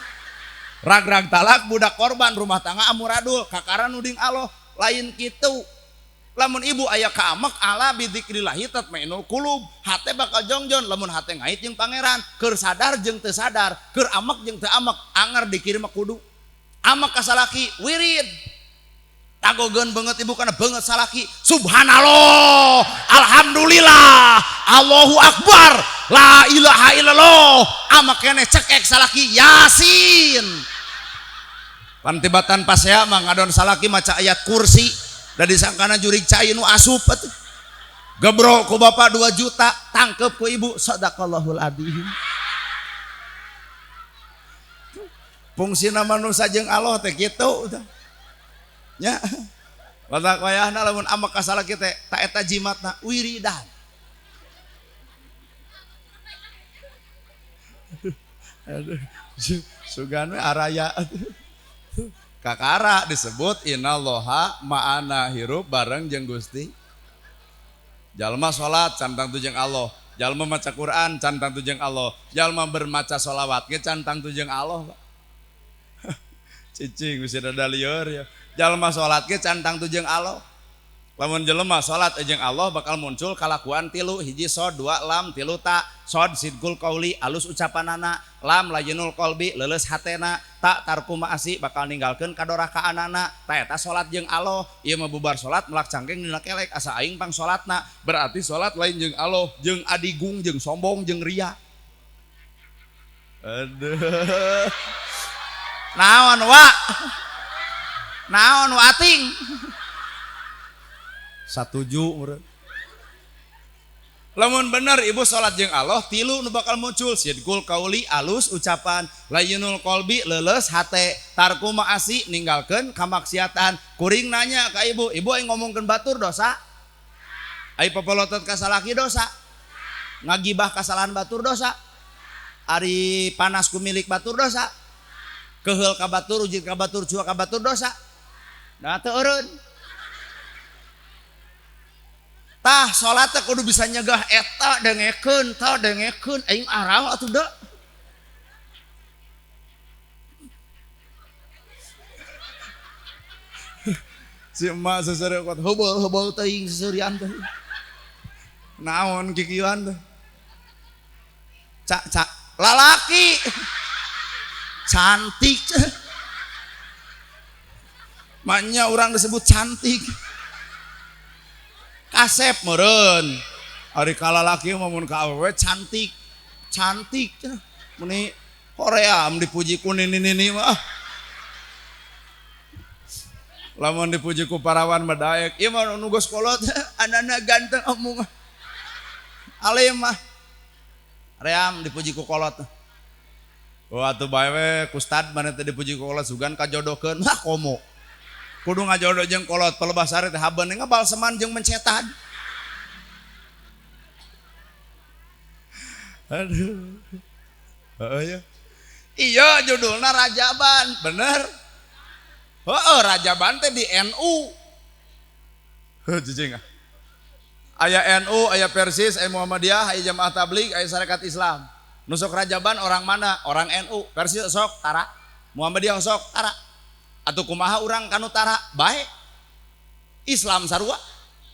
S1: rag-rag talak budak korban rumah tangga amuradul kakara nuding Allah lain kitu lamun ibu aya kaamek ala bidzikrillahi tatmainul qulub hate bakal jongjon lamun hate ngait jeung pangeran keur sadar jeung teu sadar keur amek jeung teu amek anger dikirim kudu amek ka salaki wirid tagogeun beungeut ibu kana beungeut salaki subhanallah alhamdulillah Allahu akbar la ilaha illallah amek keneh cekek salaki yasin pantibatan pasea mah ngadon salaki maca ayat kursi da disangkana jurig cai nu asup atuh gebro ku bapak 2 juta tangkep ku ibu sadaqallahul adzim fungsina manusia jeung Allah teh kitu nya matak wayahna lamun amak ka salaki teh ta eta jimatna wiridan aduh sugan we araya kakara disebut innallaha ma'ana hirup bareng jeung Gusti jalma salat cantang tu jeung Allah jalma maca Quran cantang tu jeung Allah jalma bermaca sholawat ge cantang tu jeung Allah cicing geus ada lieur ya jalma salat ge cantang tu jeung Allah lamun jelema salat jeung Allah bakal muncul kalakuan 3 hiji sod 2 lam 3 ta sod sidqul qauli alus ucapanana lam lajenul qalbi leuleus hatena ta tarku ma'asi bakal ninggalkeun kadorakaanana ta eta salat jeung Allah ieu mah bubar salat melak cangkeng dina kelek asa aing pang salatna berarti salat lain jeung Allah jeung adigung jeung sombong jeung ria aduh naon wa ating satuju urang lamun bener ibu salat jeung Allah 3 nu bakal muncul sidqul qauli alus ucapan layyinul qalbi leuleus hate tarku ma'asi ninggalkeun kamaksiatan kuring nanya ka ibu aing ngomongkeun batur dosa ai papolotot ka salaki dosa ngagibah kasalahan batur dosa ari panas ku milik batur dosa keheul ka batur ujid ka batur cua ka batur dosa nah teu eureun tah salat teh kudu bisa nyegah eta dengekeun tah dengekeun aing arang atuh da Si emak sesereukot heubeul teuing seserian teh. Naon kikieuan teh? Cak lalaki. Cantik. Maknya orang disebut cantik. Kasep meureun. Ari kalalaki mah mun ka awewe cantik. Cantik. Meni Korea dipuji ku nini mah. Lamun dipuji ku parawan Madaek, ieu mah nu geus kolot, anana ganteng omong. Alim mah. Ream dipuji ku kolot. Oh atuh bae we ku ustad mane teh dipuji ku kolot sugan kajodokeun. Hah komo. Kudu ngajodoh jeung kolot pelebas sare teh habeun ngabal seman jeung mencetan. Aduh. Heeh ya. Iya judulna Rajaban, bener. Rajaban teh di NU. Cicing. Aya NU, aya Persis, aya Muhammadiyah, aya Jamaah Tabligh, aya Sarekat Islam. Nusuk Rajaban orang mana? Orang NU. Persis sok tara. Muhammadiyah sok tara. Atuh kumaha urang kanu tara? Bae. Islam sarua,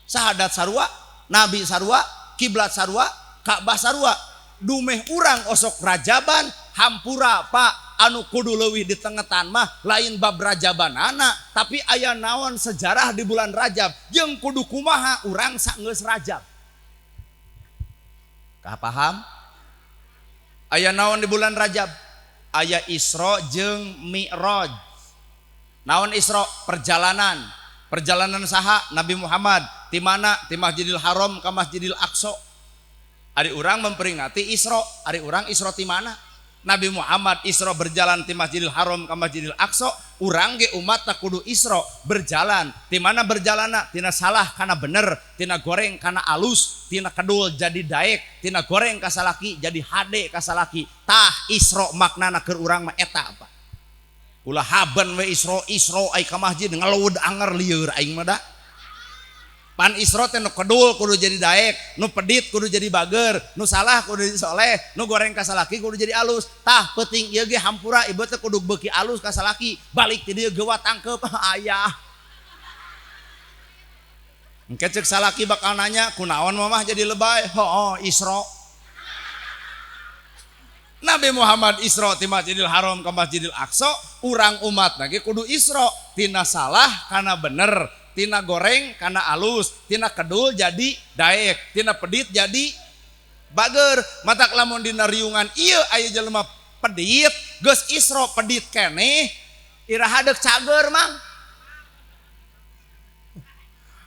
S1: syahadat sarua, nabi sarua, kiblat sarua, Ka'bah sarua. Dumeh urang osok Rajaban, hampura Pak anu kudu leuwih di tengetan mah lain bab Rajabanana, tapi aya naon sejarah di bulan Rajab jeung kudu kumaha urang saenggeus Rajab. Paham? Aya naon di bulan Rajab? Aya Isra jeung Mi'raj. Naon Isra? Perjalanan. Perjalanan saha? Nabi Muhammad ti mana? Ti Masjidil Haram ka Masjidil Aqsa. Ari urang memperingati Isra, ari urang Isra ti mana? Nabi Muhammad Isra berjalan ti Masjidil Haram ka Masjidil Aqsa, urang ge umat tak kudu Isra berjalan. Ti mana berjalanna? Tina salah kana bener, tina goreng kana alus, tina kedul jadi daek, tina goreng ka salaki jadi hade ka salaki. Tah Isra maknana keur urang mah eta apa? Ulah haben we Isra ai ka masjid ngaleuweud anger lieur aing mah da. Pan Isra teh nu kedul kudu jadi daek, nu pedit kudu jadi bager, nu salah kudu jadi soleh, nu goreng ka salaki kudu jadi alus. Tah peuting ieu ge hampura ieu teh kudu beuki alus ka salaki, balik ti dieu geua tangkep aya. Engke ceuk salaki bakal nanya, kunaon mamah jadi lebay? Heuh, Isra. Nabi Muhammad Isra ti Masjidil Haram ka Masjidil Aqsa, urang umat lagi kudu Isra, tina salah kana bener, tina goreng kana alus, tina kedul jadi daek, tina pedit jadi bager. Matak lamun dina riungan ieu aya jelema pedit geus Isra pedit keneh iraha deuk cager mang.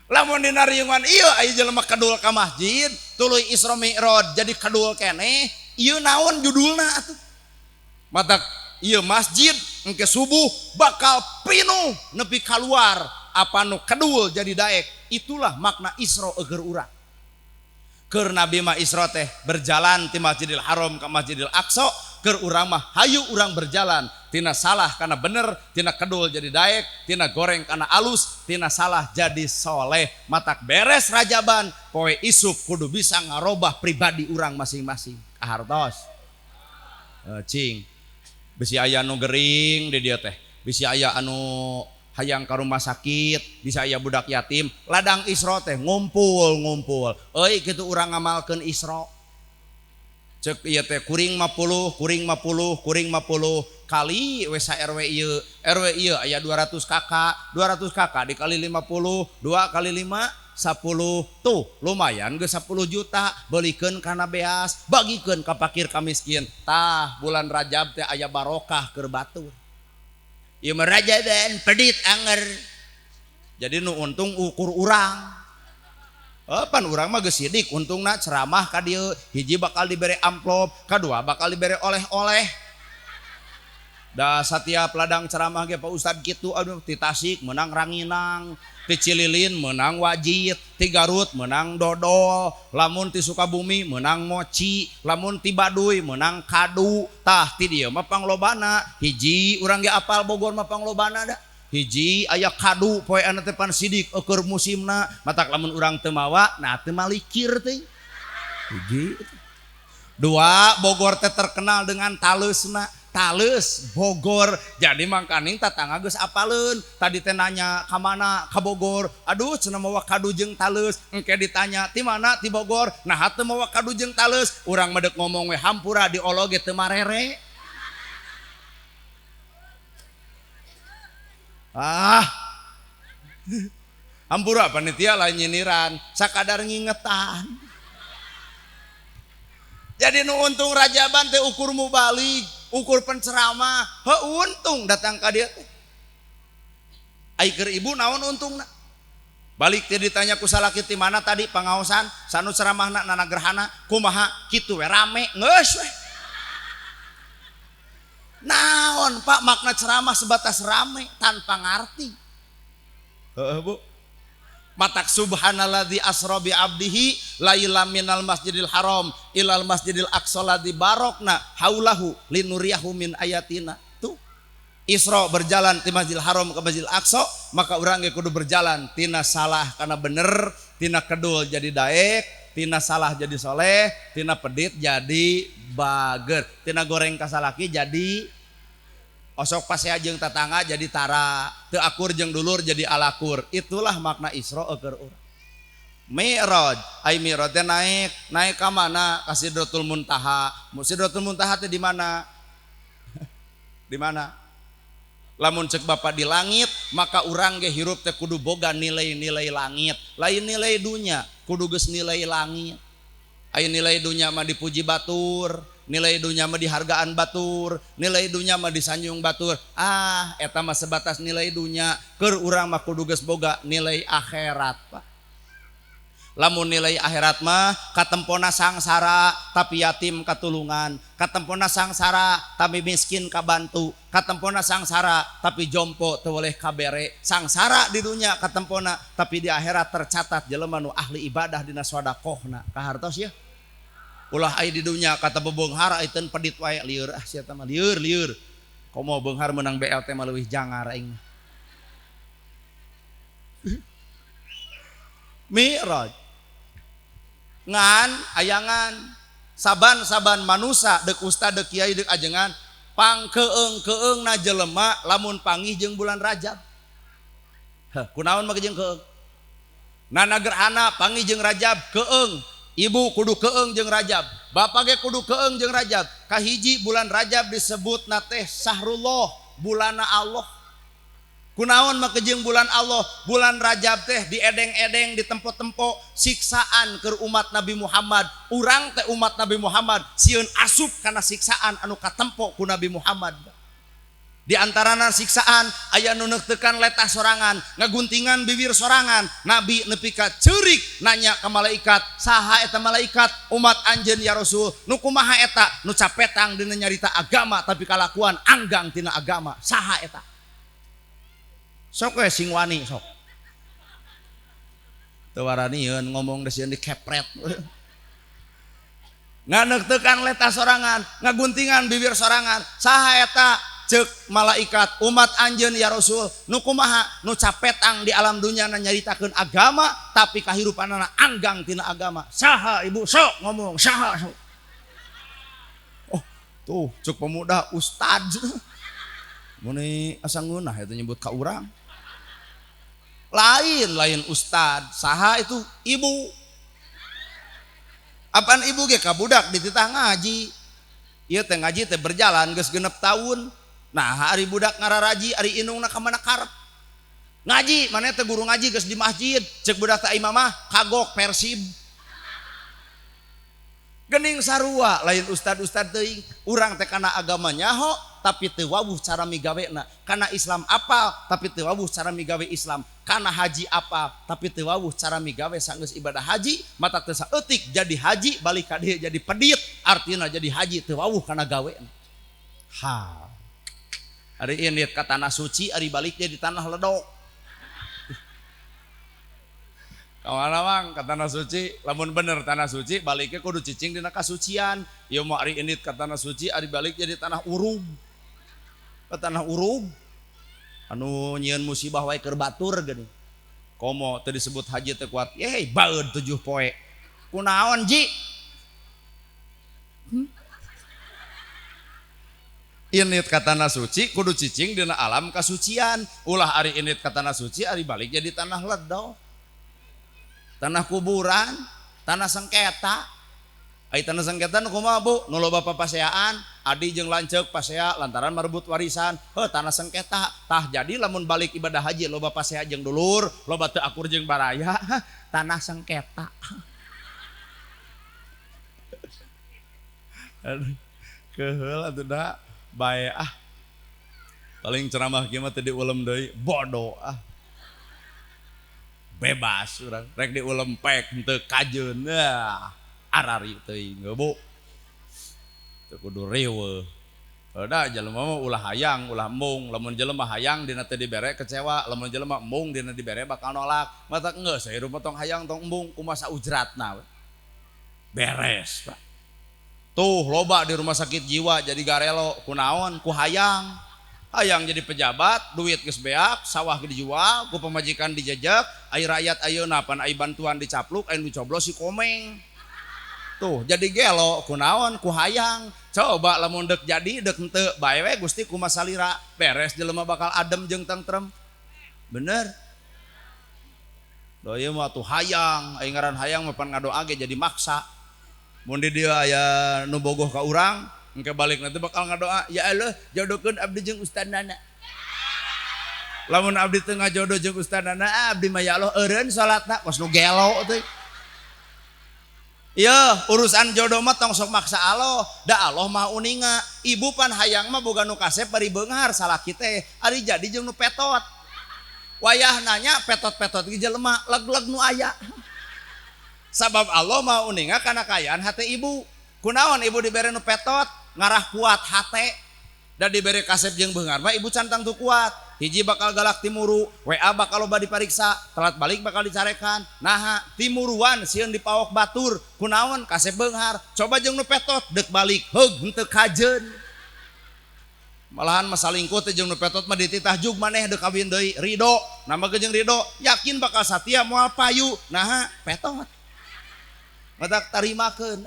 S1: Lamun dina riungan ieu aya jelema kedul ka masjid tuluy Isra Mi'raj jadi kedul keneh, ieu naon judulna atuh? Matak ieu masjid engke subuh bakal pinuh nepi kaluar apa nu kedul jadi daek. Itulah makna Isra eueur urang. Keur Nabi mah Isra teh berjalan ti Masjidil Haram ka Masjidil Aqsa, keur urang mah hayu urang berjalan tina salah kana bener, tina kedul jadi daek, tina goreng kana alus, tina salah jadi soleh. Matak beres Rajaban poe isuk kudu bisa ngarobah pribadi urang masing-masing. Kahartos cing bisi aya anu gering di dieu teh, bisi aya anu hayang ka rumah sakit, bisa aya budak yatim, ladang Isra teh ngumpul. Euy kitu urang ngamalkeun Isra. Ceuk ieu teh kuring 50 kali we sa RW ieu. RW ieu aya 200 kakak, 200 kakak dikali 50, 2 kali 5 10. Tuh lumayan geus 10 juta, beulikeun kana beas, bagikeun ka fakir ka miskin. Tah bulan Rajab teh aya barokah keur batur. Ieu mah Rajaban pedit anger. Jadi nu untung ukur urang. Pan urang mah geus sidik untungna ceramah ka dieu, hiji bakal dibere amplop, kadua bakal dibere oleh-oleh. Da setiap ladang ceramah ge Pak Ustad kitu, aduh ti Tasik menang ranginang, ti Cililin menang wajit, ti Garut menang dodol, lamun ti Sukabumi menang moci, lamun ti Baduy menang kadu. Tah ti dieu mah panglobana hiji urang ge apal Bogor mah panglobana da. Hiji aya kadu poe anu teh pan sidik keur musimna, matak lamun urang teu mawa nah teu malikir teh. Hiji. Dua, Bogor teh terkenal dengan taleusna. Tales Bogor. Jadi mangkaning tatangga geus apaleun. Tadi teh nanya ka mana? Ka Bogor. Aduh cenah mawa kadu jeung tales. Engke ditanya ti mana? Ti Bogor. Nah teu mawa kadu jeung tales. Urang medek ngomong we hampura di olo ge teu marere. Hampura panitia lain nyiniran, sakadar ngingetan. Jadi nu untung rajaban teh ukur mubalik, ukur penceramah, untung datang ka dieu teh. Ai keur ibu naon untungna? Balik teh ditanya ku salaki ti mana tadi pangaosan, sanu ceramahna nana gerhana, kumaha kitu we rame, geus we. Naon Pak makna ceramah sebatas rame tanpa ngarti. Bu. Matak subhanalladzi asra bi abdihi lailam minal masjidil haram ilal masjidil aqsa ladzi barokna haulahu linuriyahu min ayatina. Tuh Isra berjalan ti Masjidil Haram ke Masjidil Aqsa, maka urang ge kudu berjalan tina salah kana bener, tina kedul jadi daek, tina salah jadi soleh, tina pedit jadi bager, tina goreng kasalaki jadi osok pasea jeung tatangga jadi tara, teu akur jeung dulur jadi alakur. Itulah makna Isra keur urang. Mi'raj, ai mi'raj teh naik ka mana? Ka Sidratul Muntaha. Sidratul Muntaha teh di mana? Di mana? Lamun cek Bapak di langit, maka urang ge hirup teh kudu boga nilai-nilai langit. Lain nilai dunya, kudu geus nilai langit. Ai nilai dunya mah dipuji batur, nilai dunya mah dihargaan batur, nilai dunya mah disanjung batur. Eta mah sebatas nilai dunya. Keur urang mah kudu geus boga nilai akhirat, Pak. Lamun nilai akhirat mah katempona sangsara tapi yatim katulungan, katempona sangsara tapi miskin kabantu, katempona sangsara tapi jompo teu boleh kabere. Sangsara di dunya katempona, tapi di akhirat tercatat jelema nu ahli ibadah dina sedekahna. Kahartos ya. Ulah ai di dunya kata bebeunghar ayeun pedit wae lieur sia teh mah lieur. Komo beunghar menang BLT mah leuwih jangar aing. Mi'raj ngan ayangan saban-saban manusia dek ustad dek kiai dek ajengan pangkeung-keungna jelema lamun panggih jeung bulan Rajab. Kunaon mah jeung keung? Nana gerhana panggih jeung Rajab keung. Ibu kudu keung jeung Rajab, bapak ge kudu keung jeung Rajab. Kahiji bulan Rajab disebut teh Sahrullah, bulana Allah. Kunaon mah jeung bulan Allah? Bulan Rajab teh diedeng-edeng, ditempo-tempo siksaan keur umat Nabi Muhammad. Urang teh umat Nabi Muhammad sieun asup kana siksaan anu katempo ku Nabi Muhammad. Di antarana siksaan aya nu neutekan letah sorangan, ngaguntingan bibir sorangan. Nabi nepi ka ceurik nanya ka malaikat, saha eta malaikat? Umat anjeun ya Rasul. Nu kumaha eta? Nu capetang dina nyarita agama tapi kalakuan anggang tina agama. Saha eta? Sok we sing wani sok. Teu waranieun ngomong da sieun dikepret. Nganeutekan letah sorangan, ngaguntingan bibir sorangan. Saha eta? Cek malaikat, umat anjeun ya Rasul. Nu kumaha? Nu capetang di alam dunya nyaritakeun agama tapi kahirupanana anggang tina agama. Saha ibu? Sok ngomong, saha sok. Oh, tuh cek pemuda ustad. Muni asa ngeunah eta nyebut ka urang. Lain ustad, saha itu? Ibu. Apaan ibu ge ka budak dititah ngaji. Ieu teh ngaji teh berjalan geus 6 tahun. Nah, ari budak ngararaji, ari indungna ka mana karep. Ngaji, maneh teh guru ngaji geus di masjid, cek budak teh imamah kagok Persib. Geuning sarua lain ustad-ustad teuing, urang teh kana agama nyaho tapi teu wawuh cara migawena. Kana Islam apal tapi teu wawuh cara migawe Islam. Kana haji apal tapi teu wawuh cara migawe sanggeus ibadah haji, mata teu saeutik jadi haji balik ka dieu jadi pedit, artina jadi haji teu wawuh kana gawena. Ari indit ka tanah suci, ari balik dia di tanah ledok. Kawana mang ka tanah suci, lamun bener tanah suci baliknya kudu cicing dina kasucian. Ieu mah ari indit ka tanah suci, ari balik jadi tanah urug. Ka tanah urug anu nyieun musibah wae keur batur geuning. Komo teu disebut haji teu kuat. Baeud 7 poe. Kunaon ji? init ka tanah suci kudu cicing dina alam kasucian. Ulah ari init ka tanah suci ari balik jadi tanah ledo, tanah kuburan, tanah sengketa. Ai tanah sengketa nu kumaha Bu? Nu loba papaseaan, adi jeung lanceuk pasea lantaran merebut warisan. Tanah sengketa. Tah jadi lamun balik ibadah haji loba pasea jeung dulur, loba teu akur jeung baraya, tanah sengketa. Aduh, keheul atuh da bae paling ceramah kieu mah teu diulem deui, bodoh Bebas urang rek diulem pek henteu kajeun. Arari teuing Bu. Teu kudu riweuh. Da jelema mah ulah hayang, ulah mung. Lamun jelema hayang dina teu dibere kecewa, lamun jelema mung dina dibere bakal nolak. Mata geus hirup tong hayang tong mung kumaha ujratna. Beres, Pak. Tuh loba di rumah sakit jiwa jadi garelo kunaon ku hayang. Hayang jadi pejabat, duit geus beak, sawah dijual, ku pemajikan dijejak, ai rakyat ayeuna pan ai bantuan dicapluk, ai dicoblos si komeng. Tuh jadi gelo kunaon ku hayang. Coba lamun dek jadi dek henteu bae we Gusti kumaha salira beres jelema bakal adem jeung tentrem. Bener. Do ieu mah tuh hayang, ai ngaran hayang mah pan ngadoa ge jadi maksa. Mun di dieu aya nu bogoh ka urang, engke balik nanti bakal ngadoa, ya Allah jodohkeun abdi jeung ustadana. Lamun abdi teu ngajodoh jeung ustadana, abdi mah ya Allah eureun salatna kos nu gelo teh. Iya urusan jodoh mah tong sok maksa Allah. Da Allah mah uninga. Ibu pan hayang mah boga nu kasep bari beunghar salaki teh ari jadi jeung nu petot. Wayah nanya petot-petot ge jelema leg-leg nu aya. Sabab Allah mah uninga kana kayaan hate ibu. Kunaon ibu dibere nu petot ngarah kuat hate. Da dibere kasep jeung beunghar mah ibu cantang tu kuat. Hiji bakal galak timuru, WA bakal loba dipariksa, telat balik bakal dicarekan. Nah, timuruan sieun dipawok batur, kunaon kasep beunghar, coba jeung nu petot deuk balik, heug henteu kajeun. Malahan masalingkuh teh jeung nu petot mah dititah jug maneh deuk kawin deui, ridho. Nama jeung ridho, yakin bakal satia moal payu. Nah, petot. Matak tarimakeun.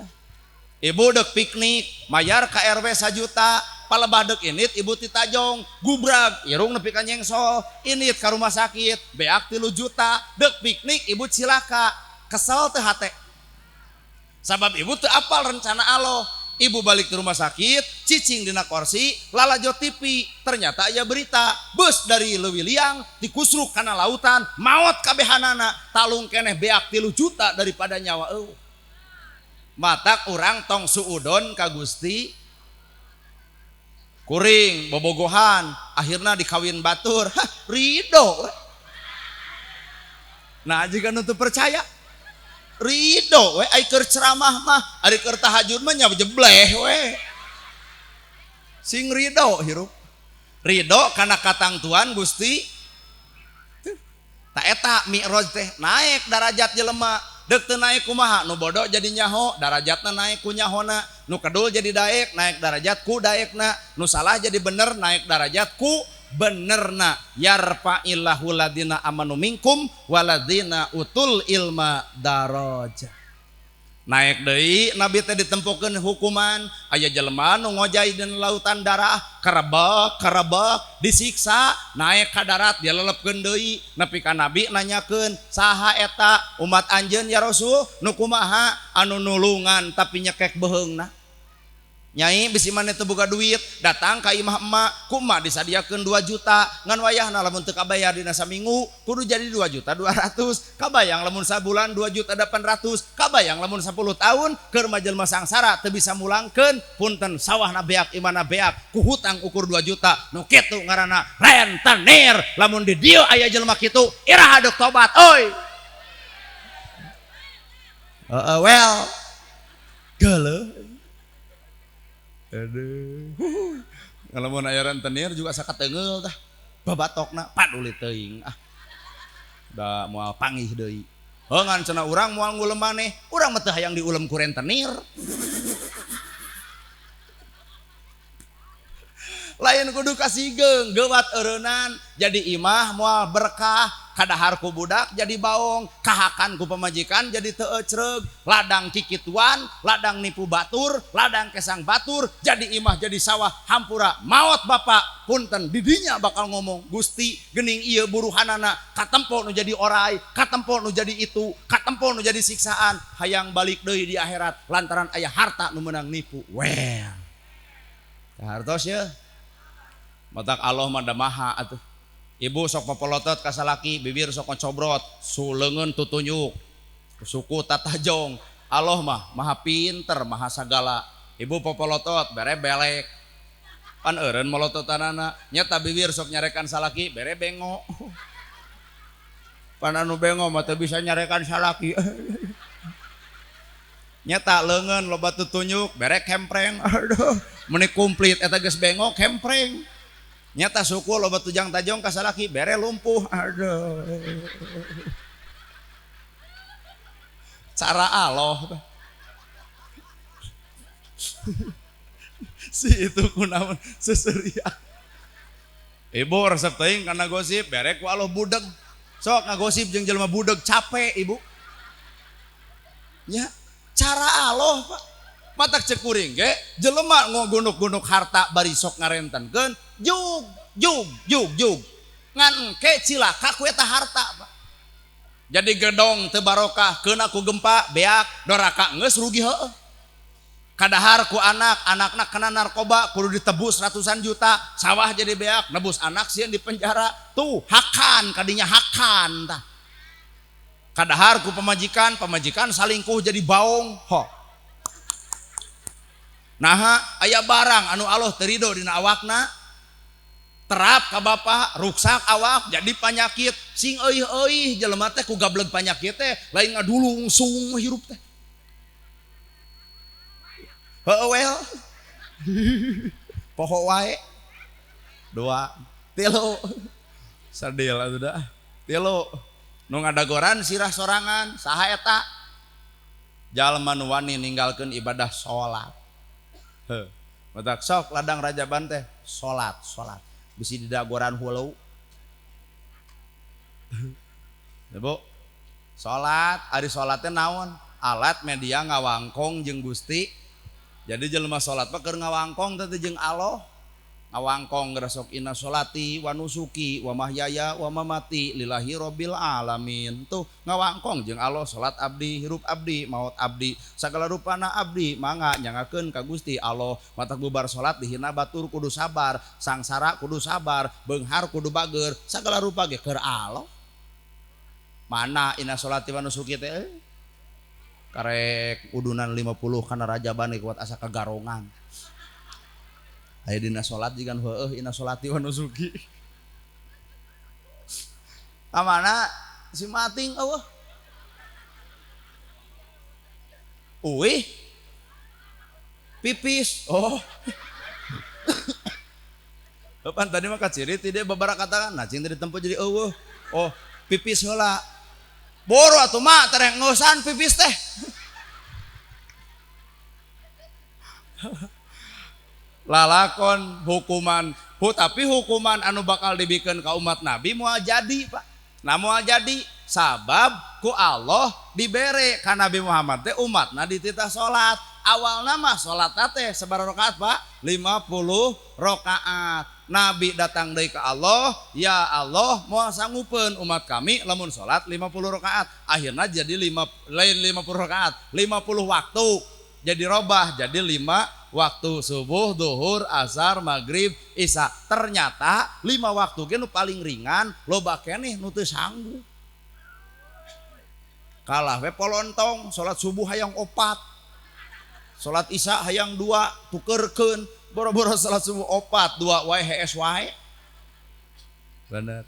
S1: Ibu deuk piknik, mayar ka RW 1 juta. Palebah dek init ibu titajong gubrag irung nepi ka nyengsol init ka rumah sakit beak 3 juta dek piknik ibu cilaka kesel teh hate sabab ibu teu apal rencana Allah. Ibu balik ke rumah sakit cicing dina kursi lalajo TV ternyata aya berita bus dari Leuwiliang dikusruk kana lautan maot kabehanana talung keneh beak 3 juta daripada nyawa matak urang tong suudon ka Gusti kuring bobogohan akhirnya dikawin batur ridho. Nah jika nutup percaya ridho we ai keur ceramah mah ari keur tahajud mah nya jebleh we sing ridho hirup ridho kana katangtuan Gusti tak eta mi'raj teh naik darajat jelema deuk teu naik kumaha nu bodoh jadi nyaho darajatna naik ku nyahona nu kedul jadi daek naik darajat ku daekna nu salah jadi bener naik darajat ku benerna yarfa'illahu ladina amanu minkum waladina utul ilma darajat naik deui nabi teh ditempukeun hukuman aya jelema nu ngojai dina lautan darah karebek disiksa naik ka darat dia lelepkeun deui nepi ka nabi nanyakeun saha eta umat anjeun ya Rasul nu kumaha anu nulungan tapi nyekek beheungna Nyai bisi maneh teu boga duit datang ka imah emak kumaha disadiakeun 2 juta ngan wayahna lamun teu kabayar dina saminggu kudu jadi 2.200.000 kabayang lamun sabulan 2.800.000 kabayang lamun 10 tahun keur majelma sangsara teu bisa mulangkeun punten sawahna beak imana beak ku hutang ukur 2 juta nu kitu ngaranna rentenir lamun di dieu aya jelema kitu iraha deuk tobat oi well geuleuh. Aduh. Kalau mau aya rentenir juga sakateungeul tah. Babatokna paduli teuing Da moal panggih deui. Heungan cenah urang moal ngulem maneh, urang mah teu hayang diulem ku rentenir. Lain kudu kasigeung geuwat eureunnan jadi imah moal berkah kadahar ku budak jadi baong, kahakan ku pemajikan jadi teu ecreug, ladang kikituan, ladang nipu batur, ladang kesang batur, jadi imah jadi sawah hampura maot bapak punten didinya bakal ngomong Gusti gening ieu buruhanana katempo nu jadi oray, katempo nu jadi itu, katempo nu jadi siksaan, hayang balik deui di akhirat lantaran aya harta nu meunang nipu. Well. Hartos ya. Matak Allah mah da maha atuh. Ibu sok popolotot ka salaki, bibir sok ngocobrot, suleungeun tutunyuk, suku tatajong. Allah mah maha pinter, maha sagala. Ibu popolotot bere belek. Pan eureun molototanana, nyata bibir sok nyarekan salaki bere bengo. Pan anu bengo mah teu bisa nyarekan salaki. Nyata leungeun loba tutunyuk bere kempreng. Aduh, meni komplit eta geus bengo kempreng. Nyata suku loba tujang tajong kasalaki bere lumpuh. Aduh. Cara Allah. Si itu kunaon seseria. Ibu resep teuing kana gosip bere ku Allah budeg. Sok ngagosip jeung jelema budeg capek ibu. Nya cara Allah Pak. Matak cek kuring ge jelema ngogunuk-gunuk harta bari sok ngarentenkeun jug ngan ke cilaka ku eta harta Pak. Jadi gedong teu barokah keuna ku gempa beak doraka geus rugi heueuh. Kadahar ku anakna kena narkoba kudu ditebus ratusan juta, sawah jadi beak nebus anak sieun di penjara tuh hakan kadinya hakan tah. Kadahar ku pemajikan salingkuh jadi baong ho. Nah aya barang anu Allah terido dina awakna terap ka bapa ruksak awak jadi panyakit sing euih jelema teh ku gableg panyakit teh lain ngadulungsung hirup teh heueuh well poho wae 2 3 sadil atuh da 3 nu ngadagoran sirah sorangan saha eta jalma nu wani ninggalkeun ibadah salat. Matak sok ladang rajaban teh salat bisi didagoran hulau. Bu salat ari salat teh naon alat media ngawangkong jeung Gusti. Jadi jelema salat mah keur ngawangkong teh jeung Allah. Ngawangkong resok inna sholati wa nusuki wa mahyaya wa mamati lillahi rabbil alamin. Tuh ngawangkong jeung Allah salat abdi hirup abdi maut abdi sagala rupana abdi mangga nyangakeun ka Gusti Allah. Matak bubar salat dihina batur kudu sabar, sangsara kudu sabar, beunghar kudu bager, sagala rupa ge keur Allah. Mana inna sholati wa nusuki teh karek udunan 50 kana rajaban kuat asa kagarongan. Aya dina salat jigan heueuh inna sholati wa nusuki. Kamana si mating eueuh. Uih. Pipis. Oh. Pan tadi mah kaciri ti dia babara katakan nah cing tadi tempo jadi eueuh. Oh, pipis heula. Boro atuh mah tereng ngeusan pipis teh. Lalakon hukuman tapi hukuman anu bakal dibikeun ka umat Nabi moal jadi Pak. Nah moal jadi sabab ku Allah dibere ka Nabi Muhammad teh umatna dititah salat. Awalna mah salat teh sabaraha rakaat Pak? 50 rakaat. Nabi datang deui ka Allah, ya Allah moal sanggupeun umat kami lamun salat 50 rakaat. Akhirna jadi lain 50 rakaat, 50 waktu. Jadi robah jadi 5 waktu subuh, duhur, asar, maghrib, isya. Ternyata 5 waktu ge nu paling ringan loba keneh nu teu sanggup. Kalah we polontong salat subuh hayang 4. Salat isya hayang 2 tukeurkeun boro-boro salat subuh 4 2 wae hees wae. Bener.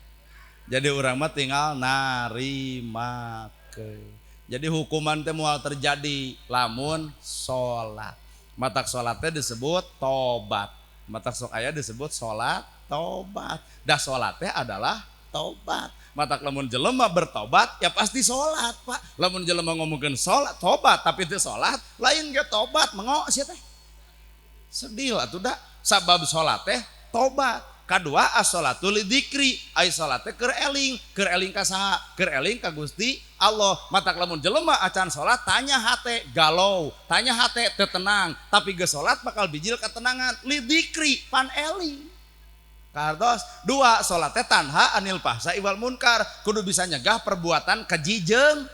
S1: Jadi urang mah tinggal narimakeun. Jadi hukuman teh moal terjadi lamun salat. Matak salat teh disebut tobat. Matak sok aya disebut salat tobat. Dah salat teh adalah tobat. Matak lamun jelema bertobat ya pasti salat Pak. Lamun jelema ngomongkeun salat tobat tapi teu salat lain ge tobat mengo sia teh. Sedih atuh da sabab salat teh tobat. Kadua as-sholatu lidzikri, ai salat teh keur eling ka saha? Keur eling ka Gusti Allah. Matak lamun jelema acan salat tanya hate galau, tanya hate teu tenang, tapi geus salat bakal bijil ketenangan. Lidzikri pan eling. Kartos dua, salat teh tanha anil fahsai wal munkar, kudu bisa nyegah perbuatan keji jeung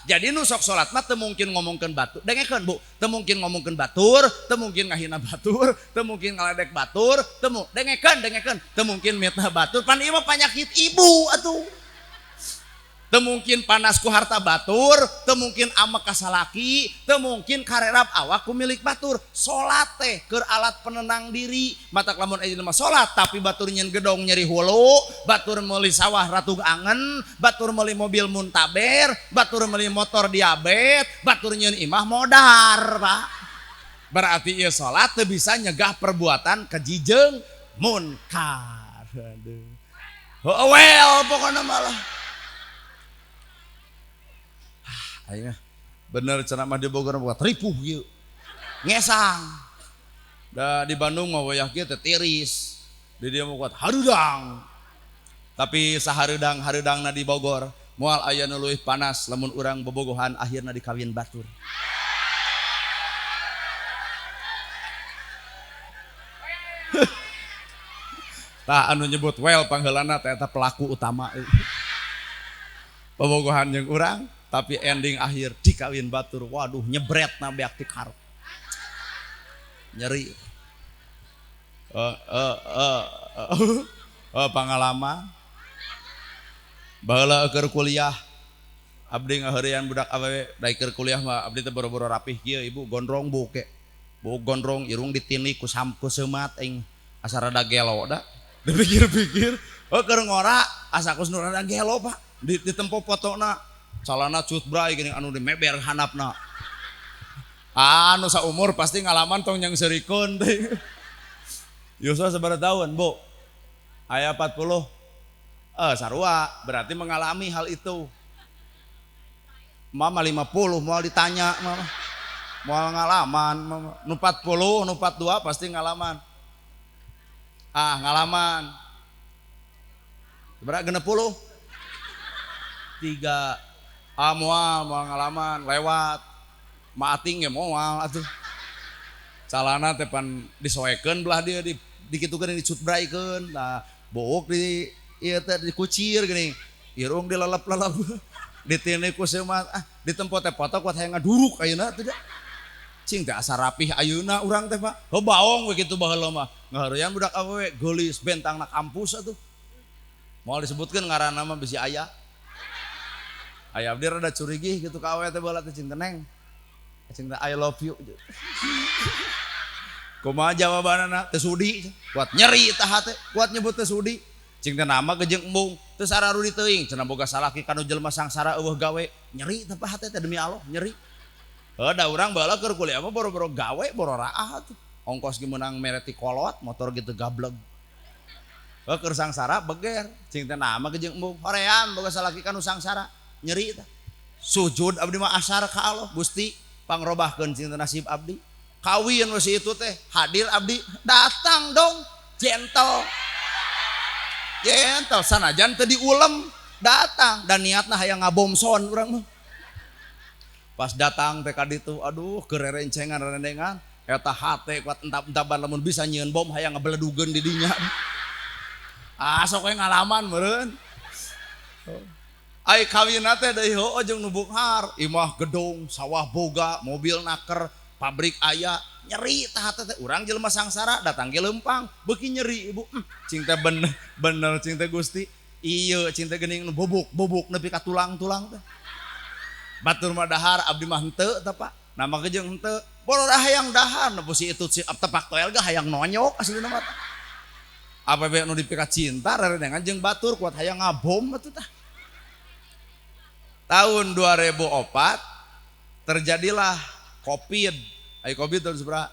S1: jadi nu sok salat mah teu mungkin ngomongkeun batur. Dengekeun Bu, teu mungkin ngomongkeun batur, teu mungkin ngahina batur, teu mungkin ngaledek batur, dengekeun teu mungkin mitnah batur. Pan ieu mah panyakit ibu atuh. Teu mungkin panas ku harta batur, teu mungkin amek ka salaki, teu mungkin karerap awak ku milik batur. Salat teh keur alat penenang diri. Matak lamun aya mah salat tapi batur nyeun gedong nyeri hulu, batur meuli sawah ratug angen, batur meuli mobil muntaber, batur meuli motor diabet, batur nyeun imah modar, Pak. Berarti ieu salat teu bisa nyegah perbuatan keji jeung munkar. Aduh. Well pokona malah ayo bener cenah mah di Bogor buat ripuh ieu. Ngesang. Da di Bandung mah wayah kieu teh tiris. Di dieu mah kuat harudang. Tapi sahareudang-hareudangna di Bogor moal aya nu leuwih panas lamun urang bobogohan akhirna dikawin batur. Tah anu nyebut well pangheulana teh eta pelaku utama. Bobogohan jeung urang tapi ending akhir dikawin batur. Waduh nyebret na beak ti karep nyeri. Pangalaman baheula keur kuliah abdi ngaheurean budak awewe daek keur kuliah mah abdi teh boro-boro rapih kieu ibu gondrong boke gondrong irung ditinik ku seumat aing asa rada gelo da dipikir-pikir keur ngora asa kus nu rada gelo Pak di tempo fotona calana cut bray gini anu dimeber handapna. Anu saumur pasti ngalaman tong yang serikeun teh. Yuswa sabaraha tahun, Bu? Aya 40. Sarua, berarti mengalami hal itu. Mama 50 mau ditanya mama. Mau ngalaman mama. Nu 40, nu 42 pasti ngalaman. Ngalaman. Berapa 60? 3 moal ngalaman lewat maating ge moal atuh calana teh pan disoekeun belah dia dikitukeun dicutbraikeun nah book di ieu teh dikucir geuning irung dilelep-lelep ditinik ku seumat di tempo teh foto kuat hayang ngaduruk ayeuna teh cing teh asa rapih ayeuna urang teh Pak baong we kitu baheula mah ngaheurean budak awewe geulis bentangna kampus atuh moal disebutkeun ngaranna mah bisi aya aya abdi rada curigih gitu ka awewe teh baheula teh cinta neng cinta I love you kumaha jawabanana teu sudi kuat nyeri tah hate kuat nyebut teu sudi cing teh nama gejeng embung teu sararudi teuing cenah boga salaki kanu jelema sangsara eueuh gawe nyeri teh hate teh demi Allah nyeri da urang baheula keur kuliah mah boro-boro gawe boro raah tuh ongkos ge meunang mereti kolot motor gitu gableg keur sangsara beger cing teh nama gejeng embung hoream boga salaki kanu sangsara nyeri tah sujud abdi mah asar ka Allah Gusti pangrobahkeun cinta nasib abdi kawin masih itu teh hadir abdi datang dong gentle sanajan teu diulem datang dan niatna hayang ngabomson urang mah pas datang teh ka ditu aduh kererencengan rendengan eta hate kuat entap-entapan lamun bisa nyieun bom hayang ngabeledugeun di dinya sok we ngalaman meureun ai kawinna teh deui heuh jeung nu bukhar imah gedung sawah boga mobil naker pabrik aya nyeri tah teh urang jelema sangsara datang ge leumpang beuki nyeri ibu cing teh bener cing teh Gusti ieu cing teh geuning nu bobok nepi ka tulang-tulang teh batur mah dahar abdi mah henteu teh Pak nama ge jeung henteu boro hayang dahar nu si itu si tepak toel ge hayang nonyok aslina mah apa bae nu dipika cinta rerengan jeung batur kuat hayang ngabom atuh tah tahun 2004 terjadilah Covid. Ayo Covid tahun seberapa?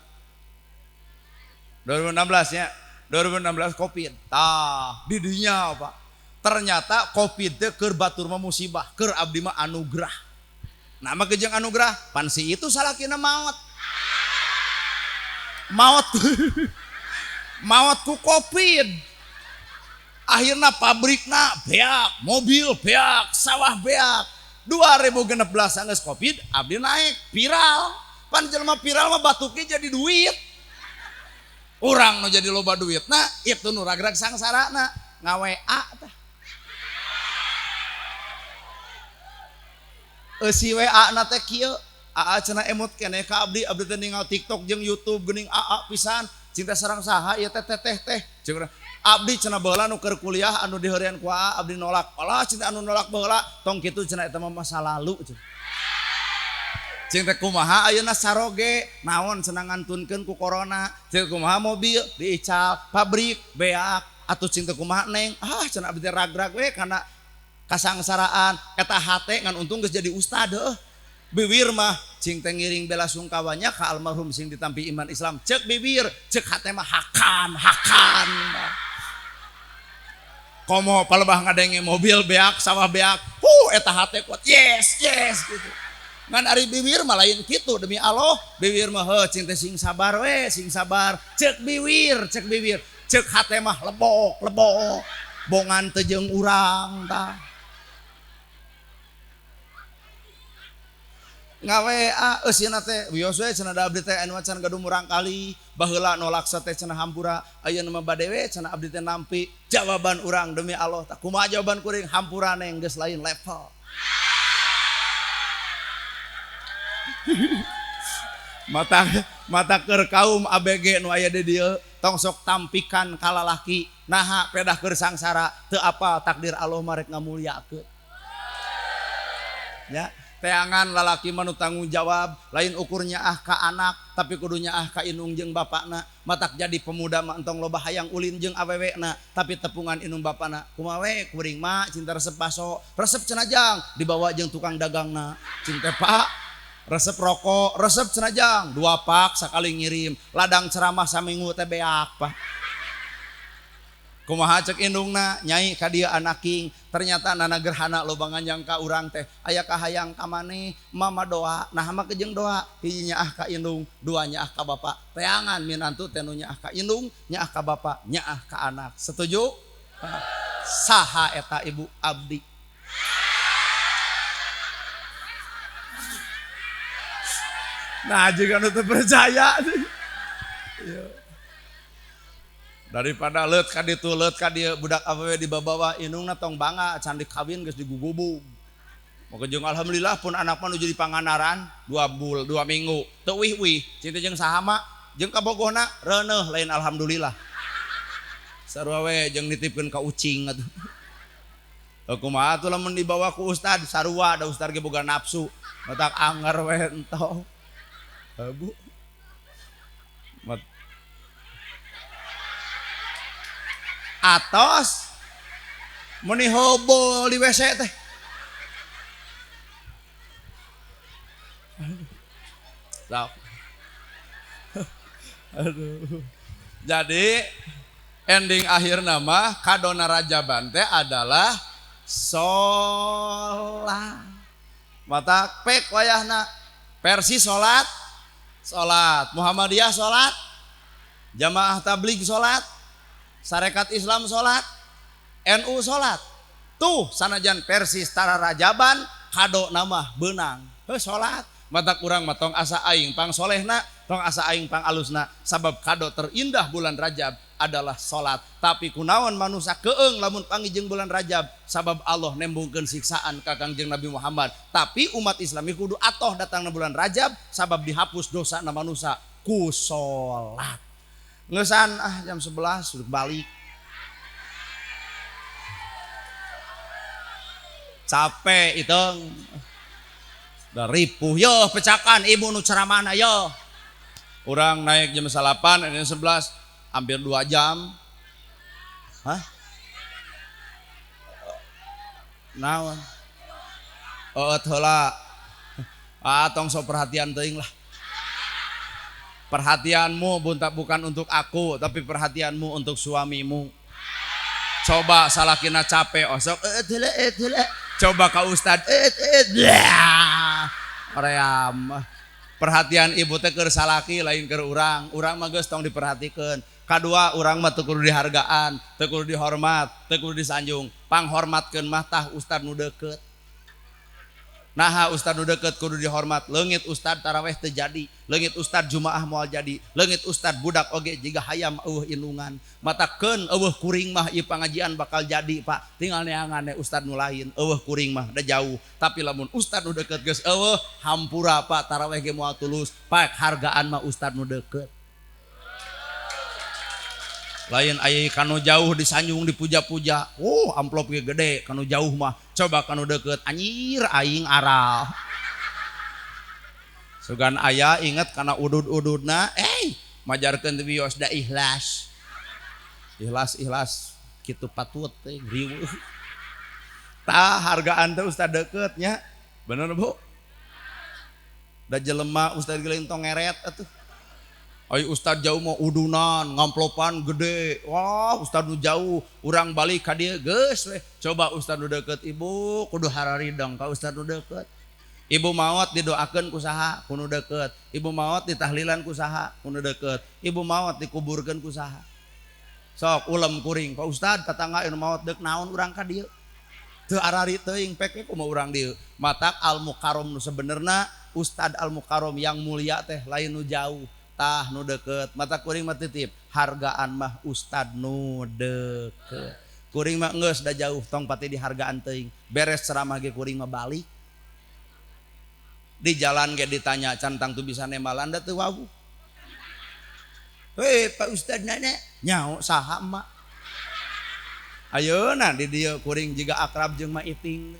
S1: 2016 ya. 2016 Covid. Tah, di dinya Pak. Ternyata Covid teh keur batur mah musibah, keur abdi mah anugerah. Nama kejeng anugerah, pansi itu salakina maot. maot ku covid. Akhirnya pabrikna beak, mobil beak, sawah beak. 2016 geus covid abdi naik viral. Pan jelema viral mah batuknya jadi duit. Urang nu jadi loba duitna itu nu ragrag sangsarana ngaWA tah. Si WA na teh kieu, AA cenah emot keneh ka abdi teh ningal TikTok jeung YouTube geuning AA pisan. Cinta sareng saha ieu teh ceuk abdi cenah baheula nu keur kuliah anu diheureun ku AA abdi nolak. Alah cinta anu nolak baheula tong kitu cenah eta mah masa lalu cenah. Cing teh kumaha ayeuna saroge naon cenah ngantunkeun ku corona. Cing kumaha mobil diical, pabrik beak atuh cing teh kumaha neng. Cenah abdi teh ragrag we kana kasangsaraan eta hate ngan untung geus jadi ustad heuh. Bibir mah cing teh ngiring bela sungkawanya ka almarhum sing ditampi iman Islam. Ceuk bibir, ceuk hate mah hakan. Komo palebah ngadenge mobil beak, sawah beak. Eta hate kuat. Yes gitu. Ngan ari bibir mah lain kitu demi Allah. Bibir mah heuh cing teh sing sabar we, sing sabar. Ceuk bibir. Ceuk hate mah lebok. Bongan teu jeung urang tah. NgaWA eusina teh wios we cenah da abdi teh anu can gaduh murang kali baheula nolak teh cenah hampura ayeuna mah bade we cenah abdi teh nampi jawaban urang demi Allah tah kumaha jawaban kuring hampura neng geus lain level. mata keur kaum ABG nu aya di dieu tong sok tampikan ka lalaki naha pedah keur sangsara teu apa takdir Allah marek ngamuliakeun. Ya teangan lalaki mah nu tanggung jawab lain ukurnya ka anak tapi kudunya ka inung jeung bapakna. Matak jadi pemuda mah entong loba hayang ulin jeung awewena tapi tepungan inung bapana kumaha we kuring mah cinta resep baso resep cenajang dibawa jeung tukang dagangna cinta pak resep rokok resep cenajang 2 pak sakali ngirim ladang ceramah saminggu teh beak pak. Kumaha cek indungna nyai ka dieu anaking ternyata nana gerhana loba nganyangka urang teh aya kahayang ka maneh mama doa nah mah jeung doa hiji nyaah ka indung dua nyaah ka bapak teangan minantu teh nu nyaah ka indung nyaah ka bapak nyaah ka anak setuju saha eta ibu abdi. Nah jika nu teu percaya daripada leut ka ditu leut ka dieu budak awewe dibawa indungna tong bangga can dikawin geus digugubung. Maka jeung alhamdulillah pun anak mah nu jadi panganaran 2 minggu teu wih-wih cinta jeung saha mah jeung kabogohna reuneuh lain alhamdulillah. Sarua we jeung nitipkeun ka ucing atuh. Kumaha atuh lamun dibawa ku ustad sarua da ustad ge boga nafsu matak anger we ento. Bu atos meni hobol di WC teh. Aduh. Jadi ending akhir nama kadona rajaban teh adalah sholat. Mata pek wayahna Persi sholat Muhammadiyah sholat, Jamaah Tabligh sholat, Sarekat Islam sholat, NU sholat. Tuh sanajan Persi setara rajaban kado nama benang sholat. Mata kurang matong asa aing pang solehna, tong asa aing pang alusna. Sabab kado terindah bulan Rajab adalah sholat. Tapi kunaon manusia keeng lamun pangijeng bulan Rajab. Sabab Allah nembungkeun siksaan ka Kangjeng Nabi Muhammad. Tapi umat Islami kudu atoh datang na bulan Rajab. Sabab dihapus dosa na manusia ku sholat. Ngesan jam 11 sudah balik. Capek itu. Udah ripuh yo pecakan ibu nu ceramahna yo. Urang naik jam 8 jam 11 hampir 2 jam. Hah? Naon? Heula. Tong so perhatian teuing lah. Perhatianmu bukan untuk aku, tapi perhatianmu untuk suamimu. Coba salakina capek, osok coba ka ustad Oream. Perhatian ibu teh keur salaki lain keur urang mah geus tong diperhatikeun. Kadua urang mah teu kudu dihargaan, teu kudu dihormat, teu kudu disanjung. Panghormatkeun mah tah ustad nu deukeut. Nah ustad nu deukeut kudu dihormat. Leungit ustad taraweh teu jadi, leungit ustad jumaah moal jadi, leungit ustad budak oge jiga hayam eueuh indungan. Matakeun eueuh kuring mah ieu pangajian bakal jadi Pak. Tinggal neangan ustad nu lain, eueuh kuring mah da jauh. Tapi lamun ustad nu deukeut geus eueuh hampura Pak taraweh ge moal tulus. Paek hargaan mah ustad nu deukeut. Lain aya kanu jauh disanjung dipuja-puja. Amplop ge gede kanu jauh mah. Coba kanu deukeut anjir aing aral. Sugan aya inget kana udud-ududna, majarkeun ti bios da ikhlas. Ikhlas kitu patut teh riweuh. Tah hargaan teh ustad deukeut nya. Bener Bu? Da jelema ustad geuling tong ngeret atuh. Ay ustad jauh mau udunan, ngamplopan gede. Wah ustad nu jauh, urang balik ka dieu geus we. Coba ustad nu deukeut ibu kudu hararidong ka ustad nu deukeut. Ibu maot didoakeun ku saha? Ku nu deukeut. Ibu maot ditahlilan ku saha? Ku nu deukeut. Ibu maot dikuburkeun ku saha? Sok ulem kuring, Pak Ustad tatangga anu maot deuk naon urang ka dieu? Teu arari teuing pek kumaha urang dieu. Matak al mukarrom nu sebenarna ustad al mukarrom yang mulia teh lain nu jauh. Tah nu deukeut mata kuring mah titip hargaan mah ustad nu deukeut. Kuring mah geus da jauh tong pati dihargaan teuing. Beres ceramah ge kuring mah balik. Di jalan ge ditanya cantang tu bisa nemalan da teu wawu. Pak Ustad nana nyaho saha emak. Ayeuna di dieu kuring jiga akrab jeung ma iting.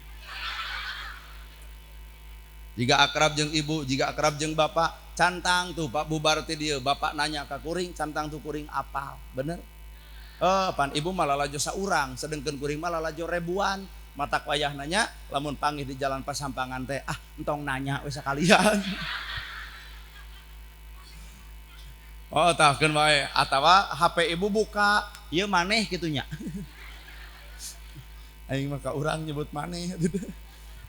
S1: Jiga akrab jeung ibu, jiga akrab jeung bapak. Cantang tuh Pak bubar ti dieu, bapak nanya ka kuring, cantang tuh kuring apal. Bener? Pan ibu malah lajo saurang, sedengkeun kuring malah lajo ribuan. Matak wayah nanya, lamun panggih di jalan pasampangan teh, entong nanya we sakalian. Tahkeun wae atawa HP ibu buka, ieu maneh kitu nya. Aing mah ka urang nyebut maneh.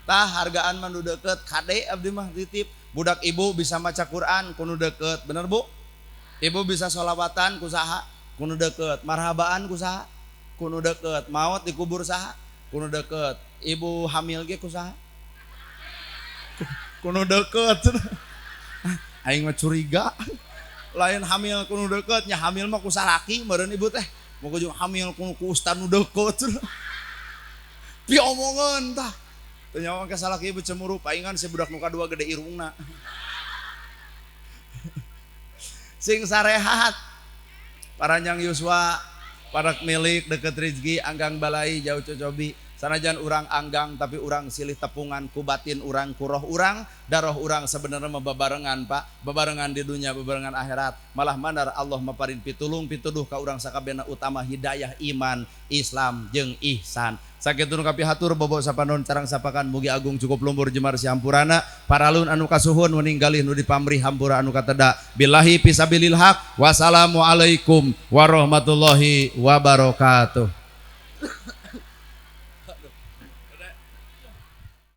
S1: Tah hargaan mah nu deukeut kade abdi mah titip. Budak ibu bisa baca Quran kudu deukeut, bener Bu? Ibu bisa sholawatan ku saha? Kudu deukeut. Marhabaan ku saha? Kudu deukeut. Maot dikubur saha? Kudu deukeut. Ibu hamil ge ku saha? Kudu deukeut. Aing mah curiga. Lain hamil kudu deukeut nya hamil mah ku salaki meureun ibu teh. Moga jeung hamil ku ustad nu deukeut. Pi omongan tah. Tanya ke salaki ibu cemuru paingan si budak nuka dua gede irungna. Sing sarehat Paranjang Yuswa parak milik deket Rizki anggang balai jauh cocobi sanajan urang anggang tapi urang silih tepungan ku batin urang ku roh urang daroh urang sebenarnya bebarengan Pak bebarengan di dunia bebarengan akhirat malah mandar Allah maparin pitulung pituduh ka urang sakabehna utama hidayah iman Islam jeung ihsan. Sakitu nu kapihatur bobo sapanon carang sapakan mugi agung cukup lumpur jemar si hampurana paralun anu kasuhun meninggalih nu dipamri hampura anu kateda billahi fisabilil haq wassalamualaikum warahmatullahi wabarakatuh.